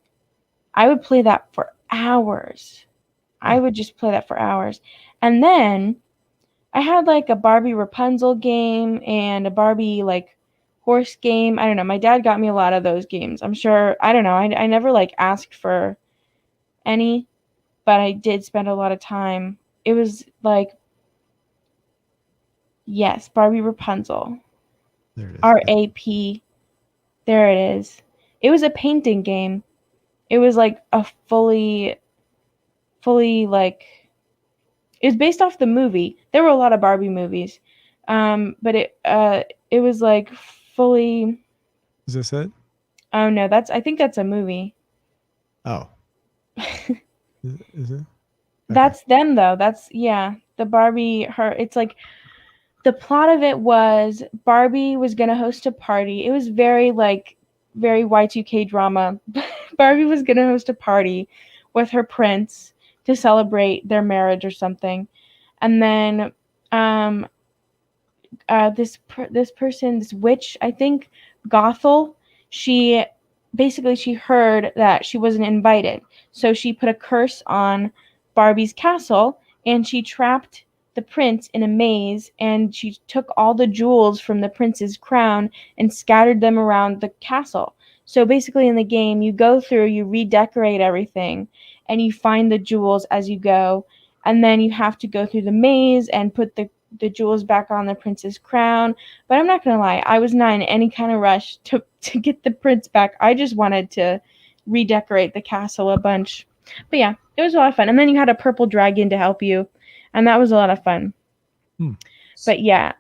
B: I would play that for hours. I would just play that for hours. And then I had like a Barbie Rapunzel game and a Barbie like horse game. I don't know. My dad got me a lot of those games. I'm sure. I don't know. I never like asked for any, but I did spend a lot of time. It was like, yes, Barbie Rapunzel.
A: There it is.
B: RAP. There it is. It was a painting game. It was like a fully like it was based off the movie. There were a lot of Barbie movies. But it was like fully
A: Is this it?
B: oh no, I think that's a movie.
A: Oh. Is it?
B: That's them though. That's yeah. The Barbie it's like the plot of it was Barbie was gonna host a party. It was very Y2K drama. Barbie was gonna host a party with her prince to celebrate their marriage or something. And then this person, this witch, I think, Gothel, she heard that she wasn't invited, so she put a curse on Barbie's castle, and she trapped the prince in a maze, and she took all the jewels from the prince's crown and scattered them around the castle. So basically in the game, you go through, you redecorate everything, and you find the jewels as you go, and then you have to go through the maze and put the jewels back on the prince's crown. But I'm not gonna lie, I was not in any kind of rush to get the prince back. I just wanted to redecorate the castle a bunch. But yeah, it was a lot of fun. And then you had a purple dragon to help you, and that was a lot of fun. But yeah.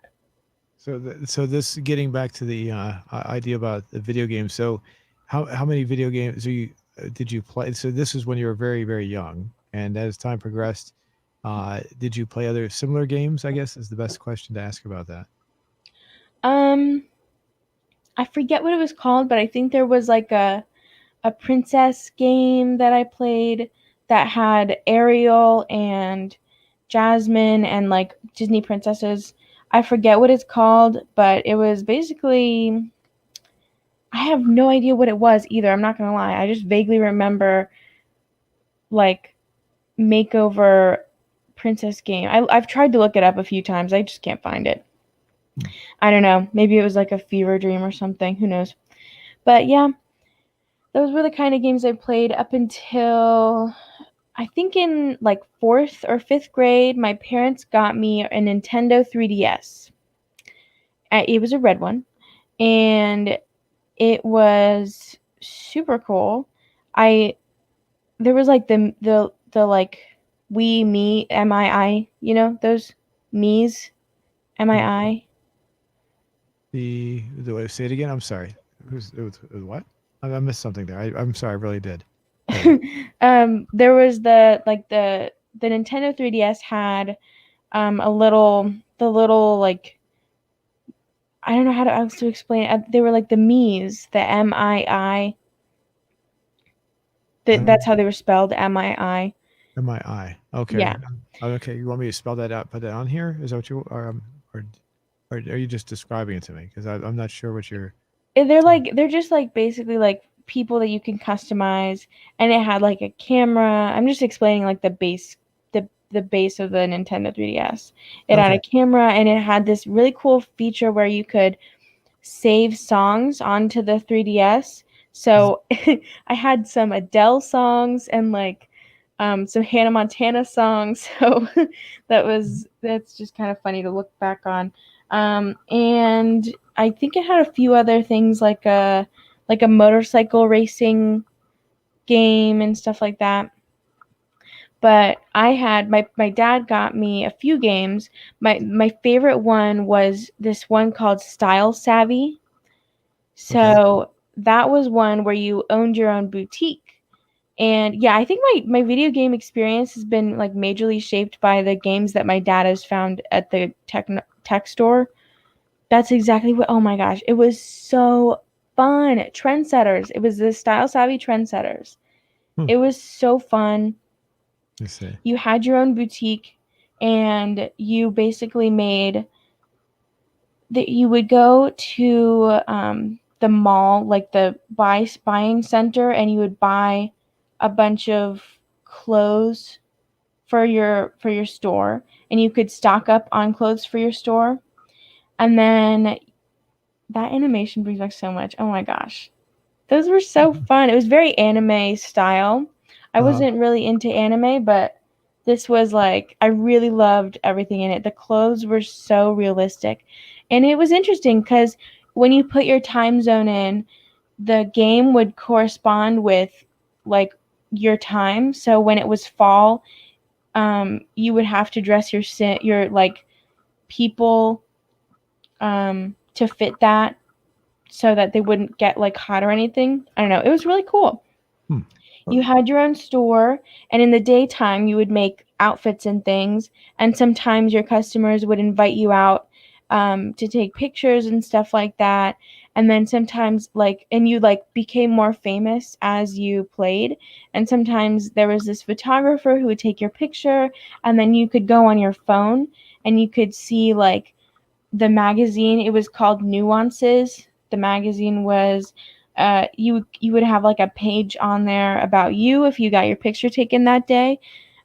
A: So this getting back to the idea about the video games. So how many video games did you play? So this is when you were very, very young, and as time progressed, did you play other similar games? I guess is the best question to ask about that.
B: I forget what it was called, but I think there was like a princess game that I played that had Ariel and Jasmine and like Disney princesses. I forget what it's called, but it was basically, I have no idea what it was either. I'm not gonna lie. I just vaguely remember like makeover princess game. I've tried to look it up a few times. I just can't find it. I don't know. Maybe it was like a fever dream or something. Who knows? But yeah, those were the kind of games I played up until I think in like 4th or 5th grade. My parents got me a Nintendo 3DS. It was a red one, and it was super cool. There was like the like Wii Me MII, you know, those Mii's MII.
A: The way say it again. I'm sorry. It was what? I missed something there. I'm sorry. I really did.
B: There was the Nintendo 3DS had the little like, I don't know how else to explain it. They were like the Mii's, the MII. That's how they were spelled, MII.
A: MII. Okay.
B: Yeah.
A: Okay. You want me to spell that out? Put that on here? Is that what you or are you just describing it to me? Because I'm not sure what you're.
B: They're just like basically like people that you can customize, and it had like a camera. I'm just explaining like the base of the Nintendo 3DS. It had a camera, and it had this really cool feature where you could save songs onto the 3DS. So I had some Adele songs and like some Hannah Montana songs. So that's just kind of funny to look back on. And I think it had a few other things like a motorcycle racing game and stuff like that. But I had my dad got me a few games. My favorite one was this one called Style Savvy. So that was one where you owned your own boutique. And yeah, I think my video game experience has been like majorly shaped by the games that my dad has found at the tech store. That's exactly what, oh my gosh, it was so fun. Trendsetters. It was the Style Savvy Trendsetters. It was so fun. You had your own boutique, and you basically made that you would go to the mall, like the buying center, and you would buy a bunch of clothes for your store, and you could stock up on clothes for your store. And then that animation brings back so much. Oh my gosh. Those were so fun. It was very anime style. I wasn't really into anime, but this was like, I really loved everything in it. The clothes were so realistic. And it was interesting because when you put your time zone in, the game would correspond with like your time. So when it was fall, you would have to dress your like people to fit that so that they wouldn't get like hot or anything. I don't know. It was really cool. You had your own store, and in the daytime you would make outfits and things, and sometimes your customers would invite you out to take pictures and stuff like that. and then sometimes like and you like became more famous as you played, and sometimes there was this photographer who would take your picture, and then you could go on your phone and you could see like the magazine. It was called Nuances. The magazine was you would have like a page on there about you if you got your picture taken that day.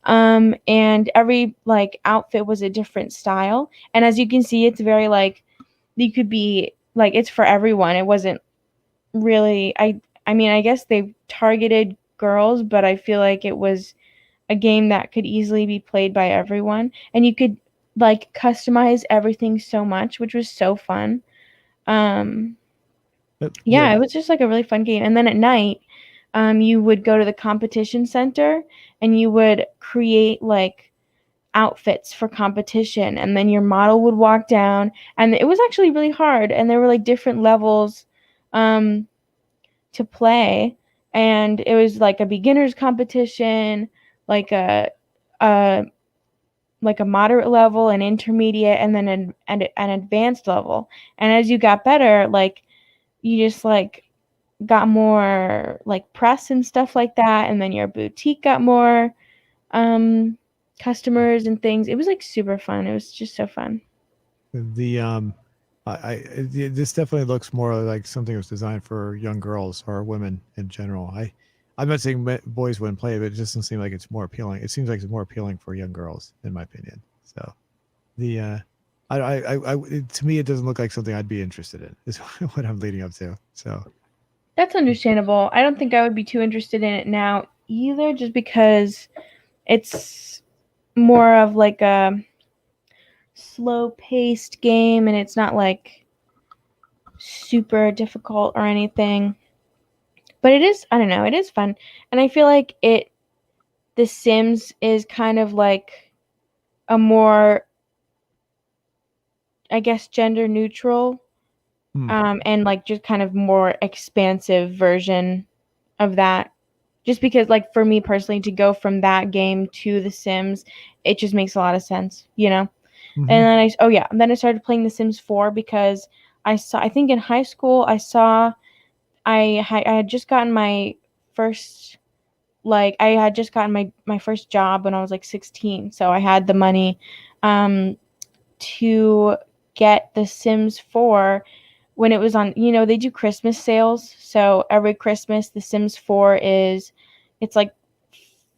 B: And every like outfit was a different style. And as you can see, it's very like you could be like it's for everyone. It wasn't really I mean, I guess they targeted girls, but I feel like it was a game that could easily be played by everyone, and you could like customize everything so much, which was so fun. Um,
A: Yeah.
B: yeah, it was just like a really fun game. And then at night, you would go to the competition center and you would create like outfits for competition, and then your model would walk down, and it was actually really hard, and there were like different levels um, to play, and it was like a beginner's competition, like a like a moderate level, an intermediate, and then an advanced level. And as you got better, like you just like got more like press and stuff like that, and then your boutique got more um customers and things. It was like super fun. It was just so fun.
A: The this definitely looks more like something that was designed for young girls or women in general. I'm not saying boys wouldn't play it, but it just doesn't seem like it's more appealing. It seems like it's more appealing for young girls, in my opinion. So the to me, it doesn't look like something I'd be interested in. Is what I'm leading up to. So
B: That's understandable. I don't think I would be too interested in it now either, just because it's more of like a slow paced game, and it's not like super difficult or anything. But it is, I don't know, it is fun. And I feel like The Sims is kind of like a more, I guess, gender neutral, and like just kind of more expansive version of that. Just because, like, for me personally, to go from that game to The Sims, it just makes a lot of sense, you know? And then and then I started playing The Sims 4 because I think in high school, I had just gotten my first, like, I had just gotten my first job when I was like 16. So I had the money to get The Sims 4 when it was on, they do Christmas sales. So every Christmas, The Sims 4 it's like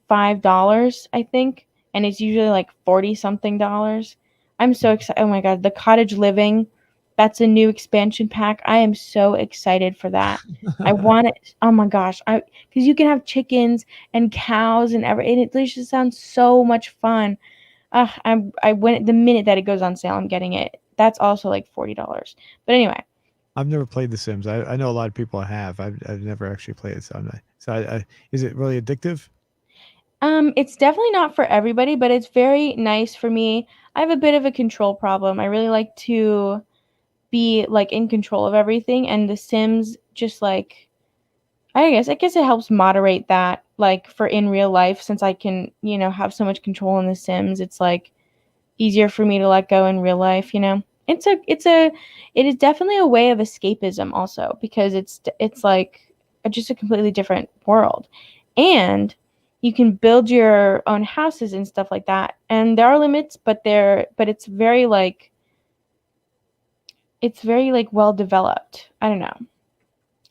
B: $5, I think, and it's usually like 40 something dollars. I'm so excited. Oh my God, the cottage living, that's a new expansion pack. I am so excited for that. I want it. Oh my gosh. Because you can have chickens and cows and everything. It just sounds so much fun. I went the minute that it goes on sale, I'm getting it. That's also like $40. But anyway,
A: I've never played The Sims. I know a lot of people have. I've never actually played it. So is it really addictive?
B: it's definitely not for everybody, but it's very nice for me. I have a bit of a control problem. I really like to be like in control of everything, and The Sims just like I guess it helps moderate that, like, for in real life, since I can, have so much control in The Sims. It's like easier for me to let go in real life. It is definitely a way of escapism also, because it's like just a completely different world. And you can build your own houses and stuff like that. And there are limits, but it's very like well developed. I don't know.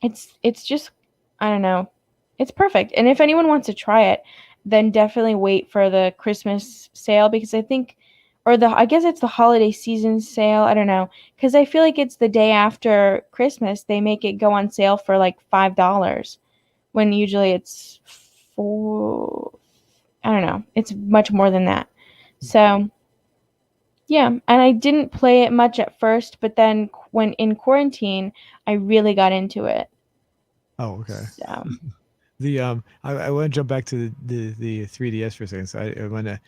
B: It's just, I don't know. It's perfect. And if anyone wants to try it, then definitely wait for the Christmas sale, because I guess it's the holiday season sale. I don't know, because I feel like it's the day after Christmas they make it go on sale for like $5, when usually it's four. I don't know. It's much more than that. So yeah, and I didn't play it much at first, but then when in quarantine, I really got into it.
A: Oh, okay.
B: So
A: I want to jump back to the 3DS for a second. So I want to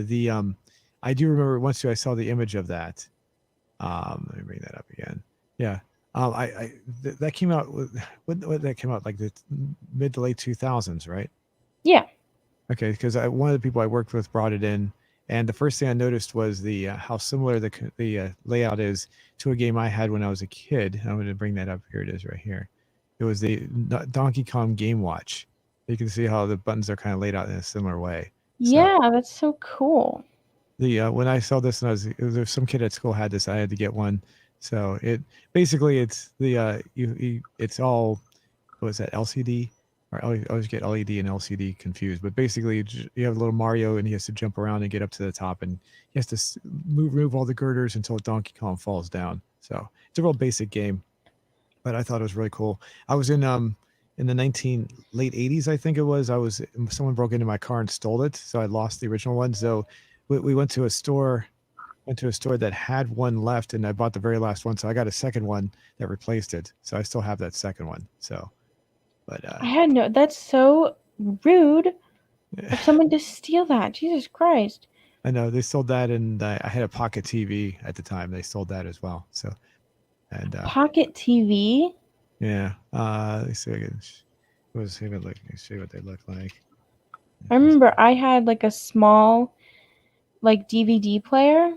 A: the I do remember once too I saw the image of that. Let me bring that up again. Yeah. That came out when that came out, like the mid to late 2000s, right?
B: yeah.
A: Okay, because one of the people I worked with brought it in, And the first thing I noticed was the how similar the layout is to a game I had when I was a kid. I'm going to bring that up. Here it is, right here. It was the Donkey Kong Game Watch. You can see how the buttons are kind of laid out in a similar way.
B: Yeah, that's so cool.
A: The when I saw this, and there was some kid at school had this. I had to get one. So it basically it's the it's all, what was that, LCD? Or I always get LED and LCD confused. But basically, you have a little Mario, and he has to jump around and get up to the top, and he has to remove all the girders until Donkey Kong falls down. So it's a real basic game, but I thought it was really cool. I was in the late 80s, I think it was. Someone broke into my car and stole it, so I lost the original one. So we went to a store that had one left, and I bought the very last one. So I got a second one that replaced it. So I still have that second one. So, but
B: I had no. That's so rude of someone to steal that. Jesus Christ.
A: I know they sold that, and I had a pocket TV at the time. They sold that as well. So, and
B: Pocket TV.
A: yeah, let's see. Let's see what they look like.
B: I remember I had like a small, like DVD player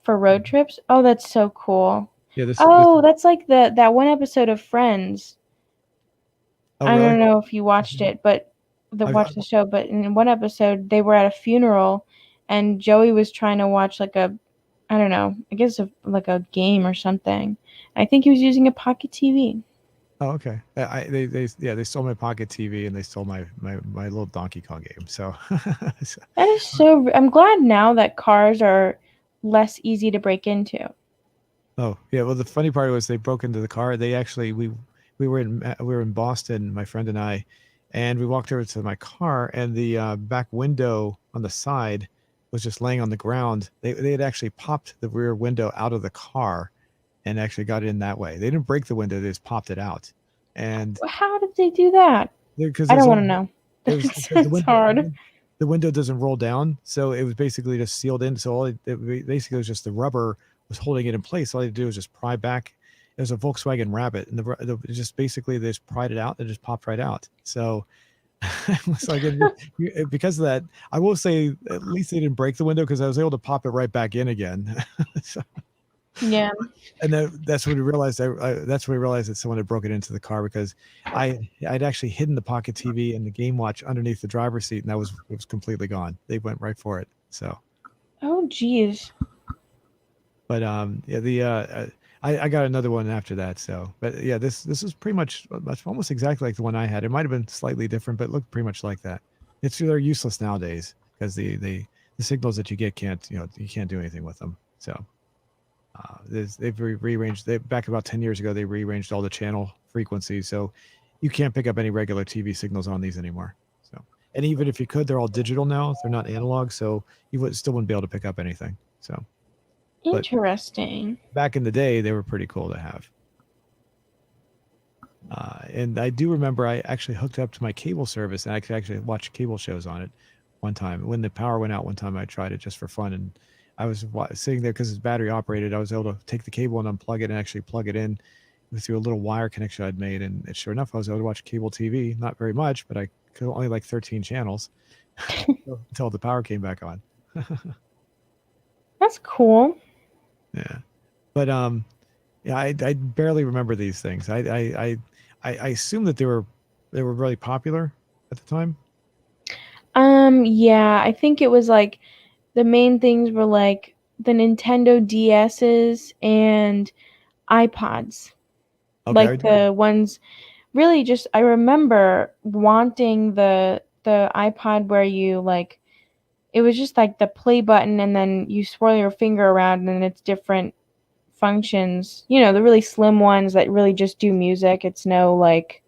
B: for road trips. Oh, that's so cool.
A: Yeah.
B: That's like that one episode of Friends.
A: Oh,
B: I
A: really?
B: don't know if you watched it, but watched the show. But in one episode, they were at a funeral, and Joey was trying to watch like a, I don't know, I guess like a game or something. I think he was using a pocket TV.
A: Oh, okay. They stole my pocket TV, and they stole my little Donkey Kong game. So,
B: That is so. I'm glad now that cars are less easy to break into.
A: oh yeah. Well, the funny part was they broke into the car. They actually we were in Boston, my friend and I, and we walked over to my car, and the back window on the side was just laying on the ground. They had actually popped the rear window out of the car, and actually got in that way. They didn't break the window; they just popped it out. And
B: How did they do that?
A: because
B: I don't want to know.
A: because
B: It's hard.
A: the window doesn't roll down, so it was basically just sealed in. So it basically was just the rubber was holding it in place. All you had to do was just pry back. It was a Volkswagen Rabbit, and it just basically they just pried it out and just popped right out. So it was like because of that, I will say at least they didn't break the window, because I was able to pop it right back in again. So,
B: Yeah.
A: and that's when we realized that's when we realized that someone had broken into the car, because I'd actually hidden the pocket TV and the game watch underneath the driver's seat, and it was completely gone. They went right for it. So,
B: Oh, geez.
A: but yeah, I got another one after that. So, but yeah, this is pretty much almost exactly like the one I had. It might have been slightly different, but it looked pretty much like that. They're useless nowadays, because the signals that you get you can't do anything with them. So. They've rearranged. Back about 10 years ago, they rearranged all the channel frequencies, so you can't pick up any regular TV signals on these anymore. So, and even if you could, they're all digital now. They're not analog, so you still wouldn't be able to pick up anything. So,
B: Interesting.
A: back in the day, they were pretty cool to have. And I do remember I actually hooked up to my cable service, and I could actually watch cable shows on it one time. When the power went out one time, I tried it just for fun, and I was sitting there because it's battery operated. I was able to take the cable and unplug it and actually plug it in through a little wire connection I'd made. And sure enough, I was able to watch cable TV. Not very much, but I could only like 13 channels until the power came back on.
B: That's cool.
A: Yeah, but yeah, I barely remember these things. I assume that they were really popular at the time.
B: Yeah, I think it was like the main things were like the Nintendo DS's and iPods.
A: Okay,
B: Like the ones really just I remember wanting the iPod where you like it was just like the play button and then you swirl your finger around and it's different functions. You know, the really slim ones that really just do music. It's no like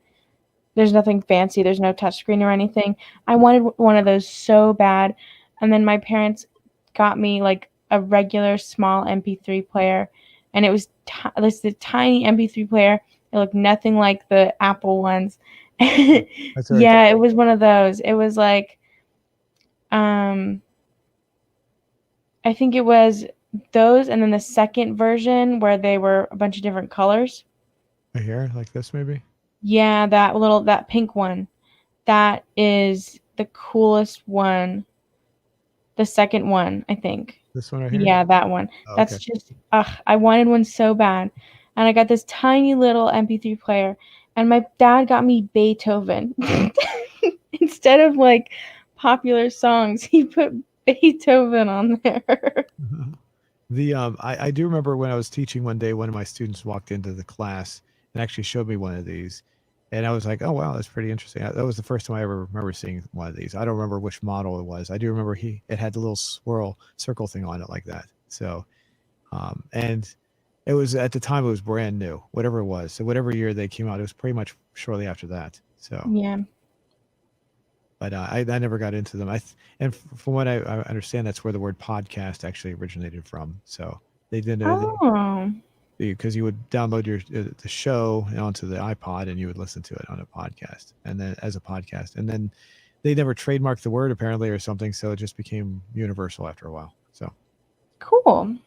B: there's nothing fancy. There's no touchscreen or anything. I wanted one of those so bad. And then my parents got me like a regular small MP3 player. And it was this the tiny MP3 player. It looked nothing like the Apple ones.
A: That's right.
B: Yeah, it was one of those. It was like, I think it was those. And then the second version where they were a bunch of different colors.
A: Right here, like this maybe.
B: Yeah, that pink one. That is the coolest one. The second one, I think.
A: This one right here?
B: Yeah, that one.
A: Oh,
B: That's
A: okay.
B: just, I wanted one so bad. And I got this tiny little MP3 player, and my dad got me Beethoven. Instead of like popular songs, he put Beethoven on there.
A: I do remember when I was teaching one day, one of my students walked into the class and actually showed me one of these. And I was like, oh, wow, that's pretty interesting. That was the first time I ever remember seeing one of these. I don't remember which model it was. I do remember it had the little swirl circle thing on it like that. So, and it was at the time, it was brand new, whatever it was. So, whatever year they came out, it was pretty much shortly after that. So,
B: Yeah.
A: but I never got into them. From what I understand, that's where the word podcast actually originated from. So, they didn't.
B: Oh.
A: Because you would download the show onto the iPod and you would listen to it on a podcast and then as a podcast. And then they never trademarked the word apparently or something. So it just became universal after a while. So
B: Cool.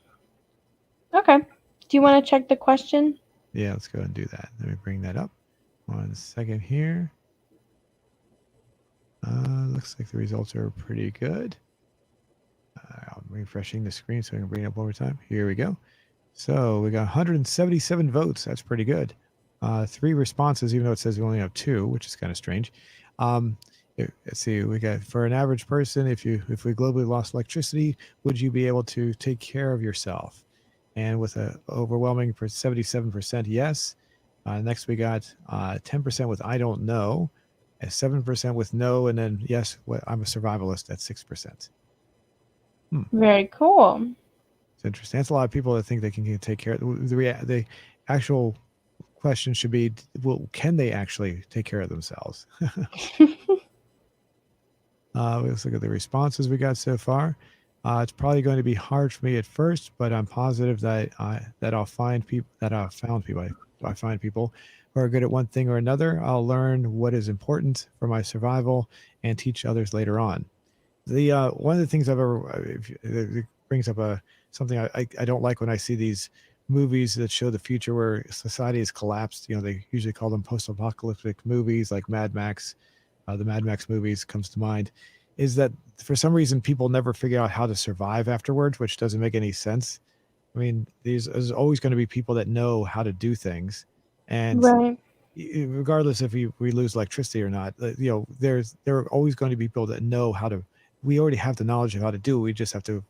B: Okay. Do you want to check the question?
A: yeah, let's go ahead and do that. Let me bring that up. 1 second here. Looks like the results are pretty good. I'm refreshing the screen so I can bring it up one more time. Here we go. So we got 177 votes. That's pretty good. 3 responses, even though it says we only have 2, which is kind of strange. Let's see. We got for an average person, if we globally lost electricity, would you be able to take care of yourself? And with a overwhelming 77% yes. Next we got 10% with I don't know, 7% with no, and then yes, I'm a survivalist at 6%.
B: Very cool.
A: It's interesting. That's a lot of people that think they can take care of the actual question should be, well, can they actually take care of themselves? Let's look at the responses we got so far. It's probably going to be hard for me at first, but I'm positive that I'll find people I find people who are good at one thing or another. I'll learn what is important for my survival and teach others later on. The one of the things it brings up something I don't like when I see these movies that show the future where society has collapsed. They usually call them post-apocalyptic movies like Mad Max. The Mad Max movies comes to mind. Is that for some reason people never figure out how to survive afterwards, which doesn't make any sense. I mean, there's always going to be people that know how to do things, and
B: Right.
A: regardless if we lose electricity or not, there are always going to be people that know how to. We already have the knowledge of how to do it. We just have to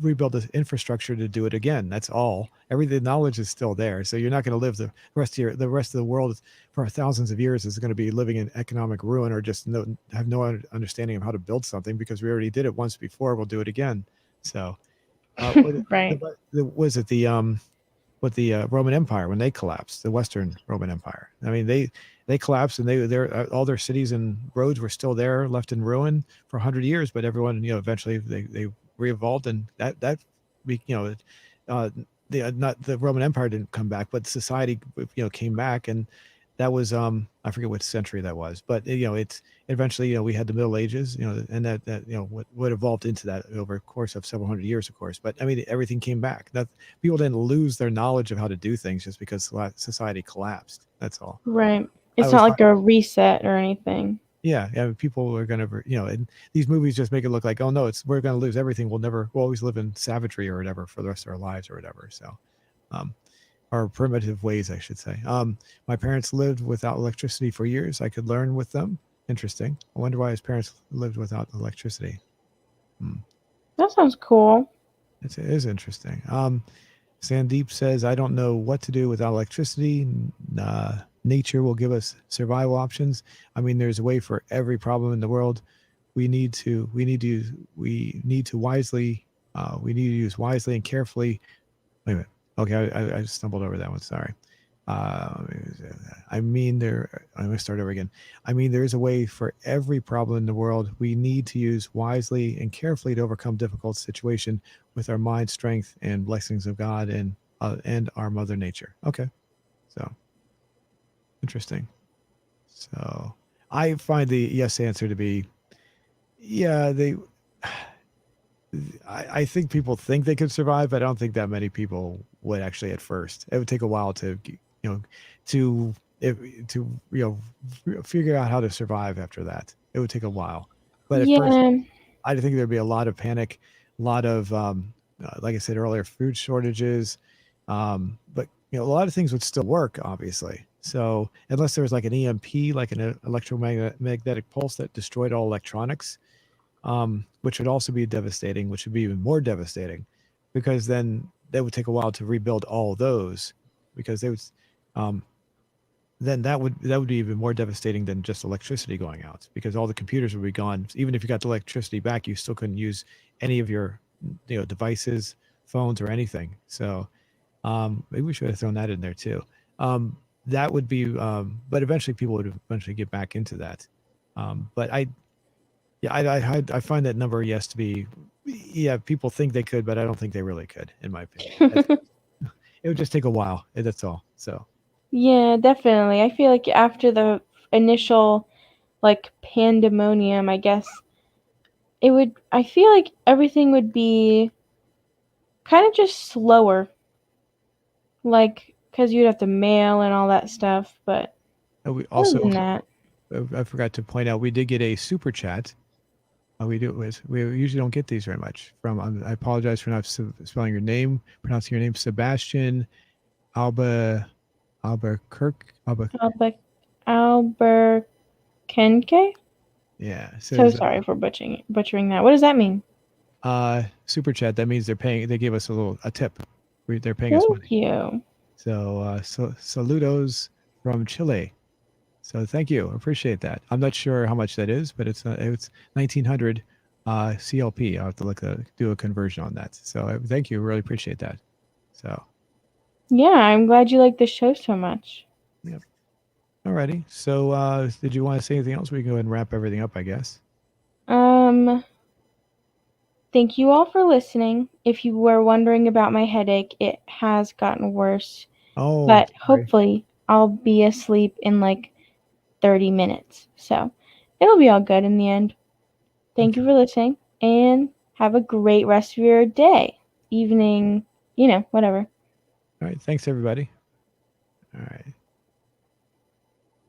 A: rebuild the infrastructure to do it again. That's all. The knowledge is still there. So you're not going to live the rest of the world for thousands of years is going to be living in economic ruin or just have no understanding of how to build something because we already did it once before. We'll do it again. So
B: Right.
A: was it the Roman Empire when they collapsed, the Western Roman Empire? I mean, they collapsed and all their cities and roads were still there, left in ruin for 100 years. But everyone, eventually they re-evolved, and that not the Roman Empire didn't come back, but society came back, and that was I forget what century that was, but it's eventually we had the Middle Ages, and that what evolved into that over a course of several hundred years, of course. But I mean, everything came back. That people didn't lose their knowledge of how to do things just because society collapsed. That's all.
B: Right. It's not like a reset or anything.
A: Yeah, people are gonna, and these movies just make it look like, oh no, we're gonna lose everything. We'll always live in savagery or whatever for the rest of our lives or whatever. So, or primitive ways, I should say. My parents lived without electricity for years. I could learn with them. Interesting. I wonder why his parents lived without electricity.
B: That sounds cool.
A: It is interesting. Sandeep says, I don't know what to do without electricity. Nature will give us survival options. I mean, there's a way for every problem in the world. We need to use wisely and carefully. Wait a minute. Okay, I stumbled over that one. Sorry. I'm going to start over again. I mean, there is a way for every problem in the world. We need to use wisely and carefully to overcome difficult situation with our mind, strength, and blessings of God and our Mother Nature. Okay, so interesting. So I find the yes answer to be, yeah, I think people think they could survive, but I don't think that many people would actually at first. It would take a while to figure out how to survive after that. It would take a while, but at first, I think there'd be a lot of panic, a lot of, like I said earlier, food shortages. But a lot of things would still work, obviously. So unless there was like an EMP, like an electromagnetic pulse that destroyed all electronics, which would also be devastating, which would be even more devastating, because then that would take a while to rebuild all those, because they would, um, then that would be even more devastating than just electricity going out, because all the computers would be gone. Even if you got the electricity back, you still couldn't use any of your devices, phones, or anything. So maybe we should have thrown that in there too. That would be, but eventually people would eventually get back into that. But yeah, I find that number yes to be, yeah, people think they could, but I don't think they really could, in my opinion. It would just take a while. That's all. So
B: Yeah, definitely. I feel like after the initial like pandemonium, I guess I feel like everything would be kind of just slower, like because you'd have to mail and all that stuff. But
A: we
B: other
A: also,
B: than that,
A: I forgot to point out, we did get a super chat. We usually don't get these very much from. I apologize for not spelling your name, pronouncing your name, Sebastian Alba Albuquerque.
B: Alberkenke.
A: Yeah, it
B: So
A: says
B: sorry for butchering that. What does that mean?
A: super chat. That means they're paying. They gave us a tip. They're paying us
B: Thank
A: money.
B: you.
A: So saludos from Chile. So thank you. Appreciate that. I'm not sure how much that is, but it's 1900 CLP. I'll have to do a conversion on that. So thank you. Really appreciate that. So
B: Yeah, I'm glad you like the show so much.
A: yep. Alrighty. So did you want to say anything else? We can go ahead and wrap everything up, I guess.
B: Thank you all for listening. If you were wondering about my headache, it has gotten worse,
A: Oh, I'm
B: but
A: sorry.
B: hopefully I'll be asleep in like 30 minutes. So it'll be all good in the end. Thank you
A: Okay.
B: for listening and have a great rest of your day, evening, whatever.
A: All right. Thanks, everybody. All right.